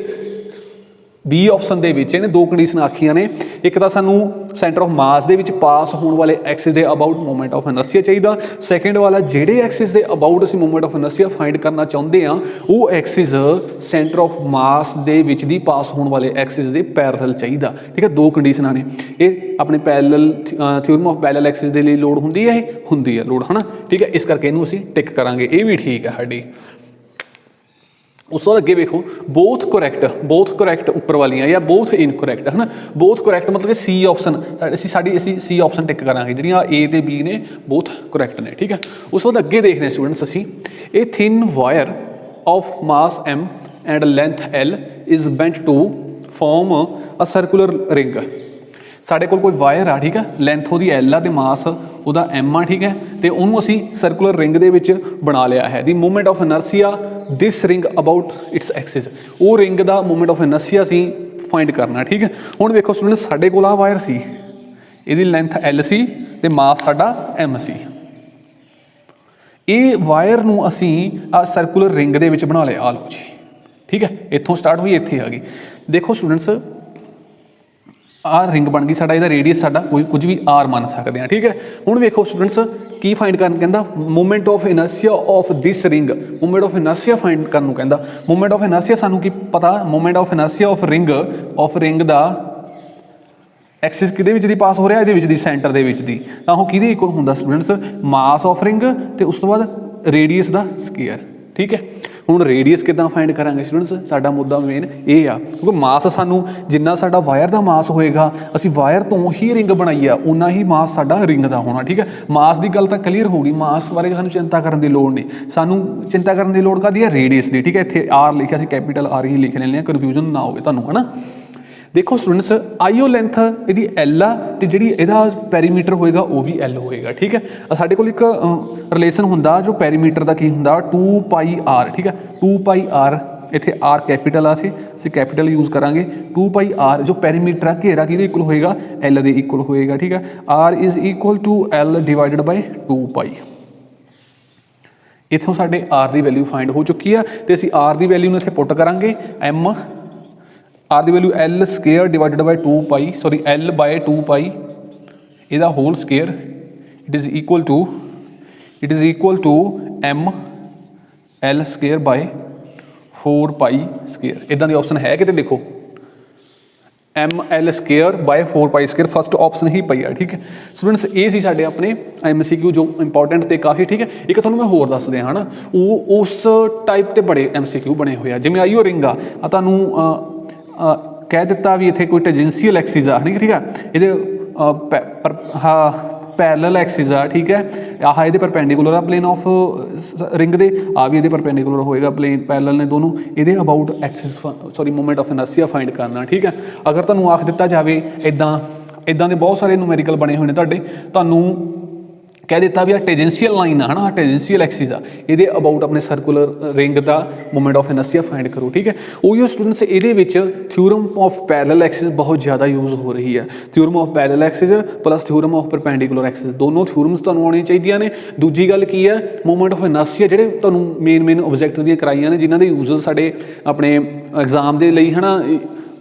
B ਆਪਸ਼ਨ ਦੇ ਵਿੱਚ ਇਹਨੇ ਦੋ ਕੰਡੀਸ਼ਨ ਆਖੀਆਂ ਨੇ, ਇੱਕ ਤਾਂ ਸਾਨੂੰ ਸੈਂਟਰ ਆਫ ਮਾਸ ਦੇ ਵਿੱਚ ਪਾਸ ਹੋਣ ਵਾਲੇ ਐਕਸਿਸ ਦੇ ਅਬਾਊਟ ਮੂਵਮੈਂਟ ਆਫ ਇਨਰਸ਼ੀਆ ਚਾਹੀਦਾ, ਸੈਕਿੰਡ ਵਾਲਾ ਜਿਹੜੇ ਐਕਸਿਸ ਦੇ ਅਬਾਊਟ ਅਸੀਂ ਮੂਵਮੈਂਟ ਆਫ ਇਨਰਸ਼ੀਆ ਫਾਈਂਡ ਕਰਨਾ ਚਾਹੁੰਦੇ ਹਾਂ ਉਹ ਐਕਸਿਸ ਸੈਂਟਰ ਆਫ ਮਾਸ ਦੇ ਵਿੱਚ ਦੀ ਪਾਸ ਹੋਣ ਵਾਲੇ ਐਕਸਿਸ ਦੇ ਪੈਰਲਲ ਚਾਹੀਦਾ। ਠੀਕ ਹੈ, ਦੋ ਕੰਡੀਸ਼ਨਾਂ ਨੇ, ਇਹ ਆਪਣੇ parallel theorem of parallel Axis ਦੇ ਲਈ ਲੋੜ ਹੁੰਦੀ ਹੈ, ਲੋੜ, ਹੈ ਨਾ। ਠੀਕ ਹੈ, ਇਸ ਕਰਕੇ ਇਹਨੂੰ ਅਸੀਂ ਟਿਕ ਕਰਾਂਗੇ, ਇਹ ਵੀ ਠੀਕ ਹੈ ਸਾਡੀ। ਉਸ ਤੋਂ ਅੱਗੇ ਵੇਖੋ, ਬੋਥ ਕਰੈਕਟ ਉੱਪਰ ਵਾਲੀਆਂ ਜਾਂ ਬੋਥ ਇਨਕਰੈਕਟ, ਹੈ ਨਾ। ਬੋਥ ਕਰੈਕਟ ਮਤਲਬ ਕਿ C ਆਪਸ਼ਨ ਅਸੀਂ C ਆਪਸ਼ਨ ਟਿਕ ਕਰਾਂਗੇ, ਜਿਹੜੀਆਂ A ਤੇ B ਨੇ ਬੋਥ ਕਰੈਕਟ ਨੇ। ਠੀਕ ਹੈ, ਉਸ ਤੋਂ ਅੱਗੇ ਦੇਖਦੇ ਹਾਂ ਸਟੂਡੈਂਟਸ ਅਸੀਂ, ਇਹ thin wire of mass M and length L is bent to form a circular ring. ਸਾਡੇ ਕੋਲ ਕੋਈ ਵਾਇਰ ਆ, ਠੀਕ ਹੈ, ਲੈਂਥ ਉਹਦੀ L ਆ ਤੇ ਮਾਸ ਉਹਦਾ M ਆ। ਠੀਕ ਹੈ, ਤੇ ਉਹਨੂੰ ਅਸੀਂ ਸਰਕੂਲਰ ਰਿੰਗ ਦੇ ਵਿੱਚ ਬਣਾ ਲਿਆ ਹੈ। ਦੀ movement of inertia this ring about its axis, ਉਹ ਰਿੰਗ ਦਾ ਮੂਵਮੈਂਟ ਆਫ ਇਨਰਸ਼ੀਆ ਅਸੀਂ ਫਾਈਂਡ ਕਰਨਾ। ਠੀਕ ਹੈ, ਹੁਣ ਵੇਖੋ ਸਟੂਡੈਂਟ, ਸਾਡੇ ਕੋਲ ਆ ਵਾਇਰ ਸੀ, ਇਹਦੀ ਲੈਂਥ L ਸੀ ਤੇ ਮਾਸ ਸਾਡਾ M ਸੀ। ਇਹ ਵਾਇਰ ਨੂੰ ਅਸੀਂ ਆ ਸਰਕੂਲਰ ਰਿੰਗ ਦੇ ਵਿੱਚ ਬਣਾ ਲਿਆ, ਆ ਲਓ ਜੀ। ਠੀਕ ਹੈ, ਇੱਥੋਂ ਸਟਾਰਟ ਹੋਈ ਇੱਥੇ ਆ ਗਈ। ਦੇਖੋ ਸਟੂਡੈਂਟਸ, ਆਹ ਰਿੰਗ ਬਣ ਗਈ ਸਾਡਾ, ਇਹਦਾ ਰੇਡੀਅਸ ਸਾਡਾ ਕੁਝ ਵੀ R ਮੰਨ ਸਕਦੇ ਹਾਂ। ਠੀਕ ਹੈ, ਹੁਣ ਵੇਖੋ ਸਟੂਡੈਂਟਸ, ਕੀ ਫਾਈਂਡ ਕਰਨ ਕਹਿੰਦਾ, movement of inertia of this ring, movement of inertia find ਕਰਨ ਨੂੰ ਕਹਿੰਦਾ। ਮੂਵਮੈਂਟ ਆਫ ਇਨਰਸ਼ੀਆ ਸਾਨੂੰ ਕੀ ਪਤਾ, movement of inertia of ring ਦਾ ਐਕਸਿਸ ਕਿਹਦੇ ਵਿੱਚ ਦੀ ਪਾਸ ਹੋ ਰਿਹਾ, ਇਹਦੇ ਵਿੱਚ ਦੀ, ਸੈਂਟਰ ਦੇ ਵਿੱਚ ਦੀ, ਤਾਂ ਉਹ ਕਿਹਦੇ ਇਕੁਅਲ ਹੁੰਦਾ ਸਟੂਡੈਂਟਸ, ਮਾਸ ਆਫ ਰਿੰਗ ਤੇ ਉਸ ਤੋਂ ਬਾਅਦ ਰੇਡੀਅਸ ਦਾ ਸਕੁਅਰ। ਠੀਕ ਹੈ, ਹੁਣ ਰੇਡੀਅਸ ਕਿੱਦਾਂ ਫਾਈਂਡ ਕਰਾਂਗੇ ਸਟੂਡੈਂਟਸ, ਸਾਡਾ ਮੁੱਦਾ ਮੇਨ ਇਹ ਆ, ਕਿਉਂਕਿ ਮਾਸ ਸਾਨੂੰ ਜਿੰਨਾ ਸਾਡਾ ਵਾਇਰ ਦਾ ਮਾਸ ਹੋਏਗਾ, ਅਸੀਂ ਵਾਇਰ ਤੋਂ ਹੀ ਰਿੰਗ ਬਣਾਈ ਆ, ਉਨਾ ਹੀ ਮਾਸ ਸਾਡਾ ਰਿੰਗ ਦਾ ਹੋਣਾ। ਠੀਕ ਹੈ, ਮਾਸ ਦੀ ਗੱਲ ਤਾਂ ਕਲੀਅਰ ਹੋ ਗਈ, ਮਾਸ ਬਾਰੇ ਸਾਨੂੰ ਚਿੰਤਾ ਕਰਨ ਦੀ ਲੋੜ ਨਹੀਂ, ਸਾਨੂੰ ਚਿੰਤਾ ਕਰਨ ਦੀ ਲੋੜ ਕਾਹਦੀ ਹੈ, ਰੇਡੀਅਸ ਦੀ। ਠੀਕ ਹੈ, ਇੱਥੇ R ਲਿਖਿਆ ਸੀ, ਕੈਪੀਟਲ R ਹੀ ਲਿਖ ਲੈਂਦੇ ਹਾਂ, ਕਨਫਿਊਜ਼ਨ ਨਾ ਹੋਵੇ ਤੁਹਾਨੂੰ, ਹੈ ਨਾ। ਦੇਖੋ ਸਟੂਡੈਂਟਸ, IO ਲੈਂਥ ਇਹਦੀ L ਆ, ਤੇ ਜਿਹੜੀ ਇਹਦਾ ਪੈਰੀਮੀਟਰ ਹੋਏਗਾ ਉਹ ਵੀ L ਹੋਏਗਾ। ਠੀਕ ਹੈ, ਸਾਡੇ ਕੋਲ ਇੱਕ ਰਿਲੇਸ਼ਨ ਹੁੰਦਾ ਜੋ ਪੈਰੀਮੀਟਰ ਦਾ ਕੀ ਹੁੰਦਾ, 2πr। ਠੀਕ ਹੈ, 2πr, ਇੱਥੇ R ਕੈਪੀਟਲ ਆ, ਇੱਥੇ ਅਸੀਂ ਕੈਪੀਟਲ ਯੂਜ਼ ਕਰਾਂਗੇ। 2πr ਜੋ ਪੈਰੀਮੀਟਰ ਆ, ਘੇਰਾ ਕਿਹਦੇ ਇਕੁਅਲ ਹੋਏਗਾ, L ਦੇ ਇਕੁਅਲ ਹੋਏਗਾ। ਠੀਕ ਹੈ, R is equal to L divided by 2π। ਇੱਥੋਂ ਸਾਡੇ R ਦੀ ਵੈਲਿਊ ਫਾਈਂਡ ਹੋ ਚੁੱਕੀ ਆ, ਤੇ ਅਸੀਂ R ਦੀ ਵੈਲਿਊ ਨੂੰ ਇੱਥੇ ਪੁੱਟ ਕਰਾਂਗੇ, R ਦੀ value L square divided by 2π, sorry L by 2π, ਇਹਦਾ whole square, it is equal to M L square by 4π square. ਇੱਦਾਂ ਦੀ ਆਪਸ਼ਨ ਹੈ ਕਿਤੇ, ਦੇਖੋ M L square by 4π square, first option ਹੀ ਪਈ ਆ। ਠੀਕ ਹੈ ਸਟੂਡੈਂਟਸ, ਇਹ ਸੀ ਸਾਡੇ ਆਪਣੇ MCQ ਜੋ ਇੰਪੋਰਟੈਂਟ ਤੇ ਕਾਫੀ। ਠੀਕ ਹੈ, ਇੱਕ ਤੁਹਾਨੂੰ ਮੈਂ ਹੋਰ ਦੱਸ ਦਿਆਂ, ਹੈ ਨਾ, ਉਹ ਉਸ ਟਾਈਪ ਤੇ ਬੜੇ MCQ ਬਣੇ ਹੋਏ ਆ, ਜਿਵੇਂ IO ਰਿੰਗ ਆ, ਤੁਹਾਨੂੰ ਕਹਿ ਦਿੱਤਾ ਵੀ ਇੱਥੇ ਕੋਈ ਟੈਂਜੈਂਸ਼ੀਅਲ ਐਕਸਿਸ ਆ। ਠੀਕ ਹੈ, ਇਹਦੇ ਪੈਰਲਲ ਐਕਸਿਸ ਆ। ਠੀਕ ਹੈ, ਆਹ ਇਹਦੇ ਪਰਪੈਂਡੀਕੂਲਰ ਆ ਪਲੇਨ ਆਫ ਰਿੰਗ ਦੇ, ਆ ਵੀ ਇਹਦੇ ਪਰਪੈਂਡੀਕੂਲਰ ਹੋਏਗਾ, ਪਲੇਨ ਪੈਰਲਲ ਨੇ ਦੋਨੋਂ। ਇਹਦੇ about axis sorry movement of inertia find ਕਰਨਾ। ਠੀਕ ਹੈ, ਅਗਰ ਤੁਹਾਨੂੰ ਆਖ ਦਿੱਤਾ ਜਾਵੇ ਇੱਦਾਂ ਦੇ ਬਹੁਤ ਸਾਰੇ ਨੂਮੈਰੀਕਲ ਬਣੇ ਹੋਏ ਨੇ ਤੁਹਾਡੇ, ਤੁਹਾਨੂੰ ਕਹਿ ਦਿੱਤਾ ਵੀ ਆ ਟੈਜੈਂਸ਼ੀਅਲ ਲਾਈਨ ਆ ਹੈ ਨਾ, ਟੈਜੈਂਸ਼ੀਅਲ ਐਕਸਿਸ ਆ, ਇਹਦੇ ਅਬਾਊਟ ਆਪਣੇ ਸਰਕੂਲਰ ਰਿੰਗ ਦਾ ਮੂਮੈਂਟ ਆਫ ਇਨਰਸ਼ੀਆ ਫਾਈਂਡ ਕਰੋ। ਠੀਕ ਹੈ, ਉਹੀ ਸਟੂਡੈਂਟਸ ਇਹਦੇ ਵਿੱਚ ਥਿਊਰਮ ਆਫ ਪੈਰਲਲ ਐਕਸਿਸ ਬਹੁਤ ਜ਼ਿਆਦਾ ਯੂਜ਼ ਹੋ ਰਹੀ ਹੈ। Theorem of parallel Axis plus theorem of perpendicular Axis, ਦੋਨੋਂ ਥਿਊਰਮਸ ਤੁਹਾਨੂੰ ਆਉਣੀਆਂ ਚਾਹੀਦੀਆਂ ਨੇ। ਦੂਜੀ ਗੱਲ ਕੀ ਹੈ, ਮੂਮੈਂਟ ਆਫ ਇਨਰਸ਼ੀਆ ਜਿਹੜੇ ਤੁਹਾਨੂੰ ਮੇਨ ਆਬਜੈਕਟਸ ਦੀਆਂ ਕਰਾਈਆਂ ਨੇ, ਜਿਨ੍ਹਾਂ ਦੇ ਯੂਜ਼ਸ ਸਾਡੇ ਆਪਣੇ ਐਗਜ਼ਾਮ ਦੇ ਲਈ ਹੈ ਨਾ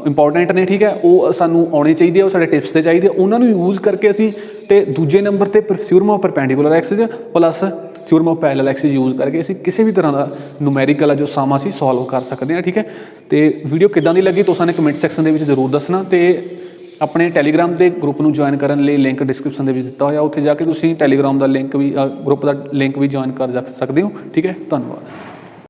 ਇੰਪੋਰਟੈਂਟ ਨੇ। ਠੀਕ ਹੈ, ਉਹ ਸਾਨੂੰ ਆਉਣੇ ਚਾਹੀਦੇ ਆ, ਉਹ ਸਾਡੇ ਟਿਪਸ 'ਤੇ ਚਾਹੀਦੇ, ਉਹਨਾਂ ਨੂੰ ਯੂਜ਼ ਕਰਕੇ ਅਸੀਂ ਤੇ ਦੂਜੇ ਨੰਬਰ 'ਤੇ theorem of perpendicular Axis plus theorem of parallel Axis use ਕਰਕੇ ਅਸੀਂ ਕਿਸੇ ਵੀ ਤਰ੍ਹਾਂ ਦਾ ਨੂਮੈਰੀਕਲ ਆ ਜੋ ਸਮ ਅਸੀਂ ਸੋਲਵ ਕਰ ਸਕਦੇ ਹਾਂ। ਠੀਕ ਹੈ, ਤੇ ਵੀਡੀਓ ਕਿੱਦਾਂ ਦੀ ਲੱਗੀ ਤੁਸੀਂ ਕਮੈਂਟ ਸੈਕਸ਼ਨ ਦੇ ਵਿੱਚ ਜ਼ਰੂਰ ਦੱਸਣਾ, ਤੇ ਆਪਣੇ ਟੈਲੀਗ੍ਰਾਮ ਦੇ ਗਰੁੱਪ ਨੂੰ ਜੁਆਇਨ ਕਰਨ ਲਈ ਲਿੰਕ ਡਿਸਕ੍ਰਿਪਸ਼ਨ ਦੇ ਵਿੱਚ ਦਿੱਤਾ ਹੋਇਆ, ਉੱਥੇ ਜਾ ਕੇ ਤੁਸੀਂ ਟੈਲੀਗ੍ਰਾਮ ਦਾ ਲਿੰਕ ਵੀ ਗਰੁੱਪ ਦਾ ਲਿੰਕ ਵੀ ਜੁਆਇਨ ਕਰ ਸਕਦੇ ਹੋ। ਠੀਕ ਹੈ, ਧੰਨਵਾਦ।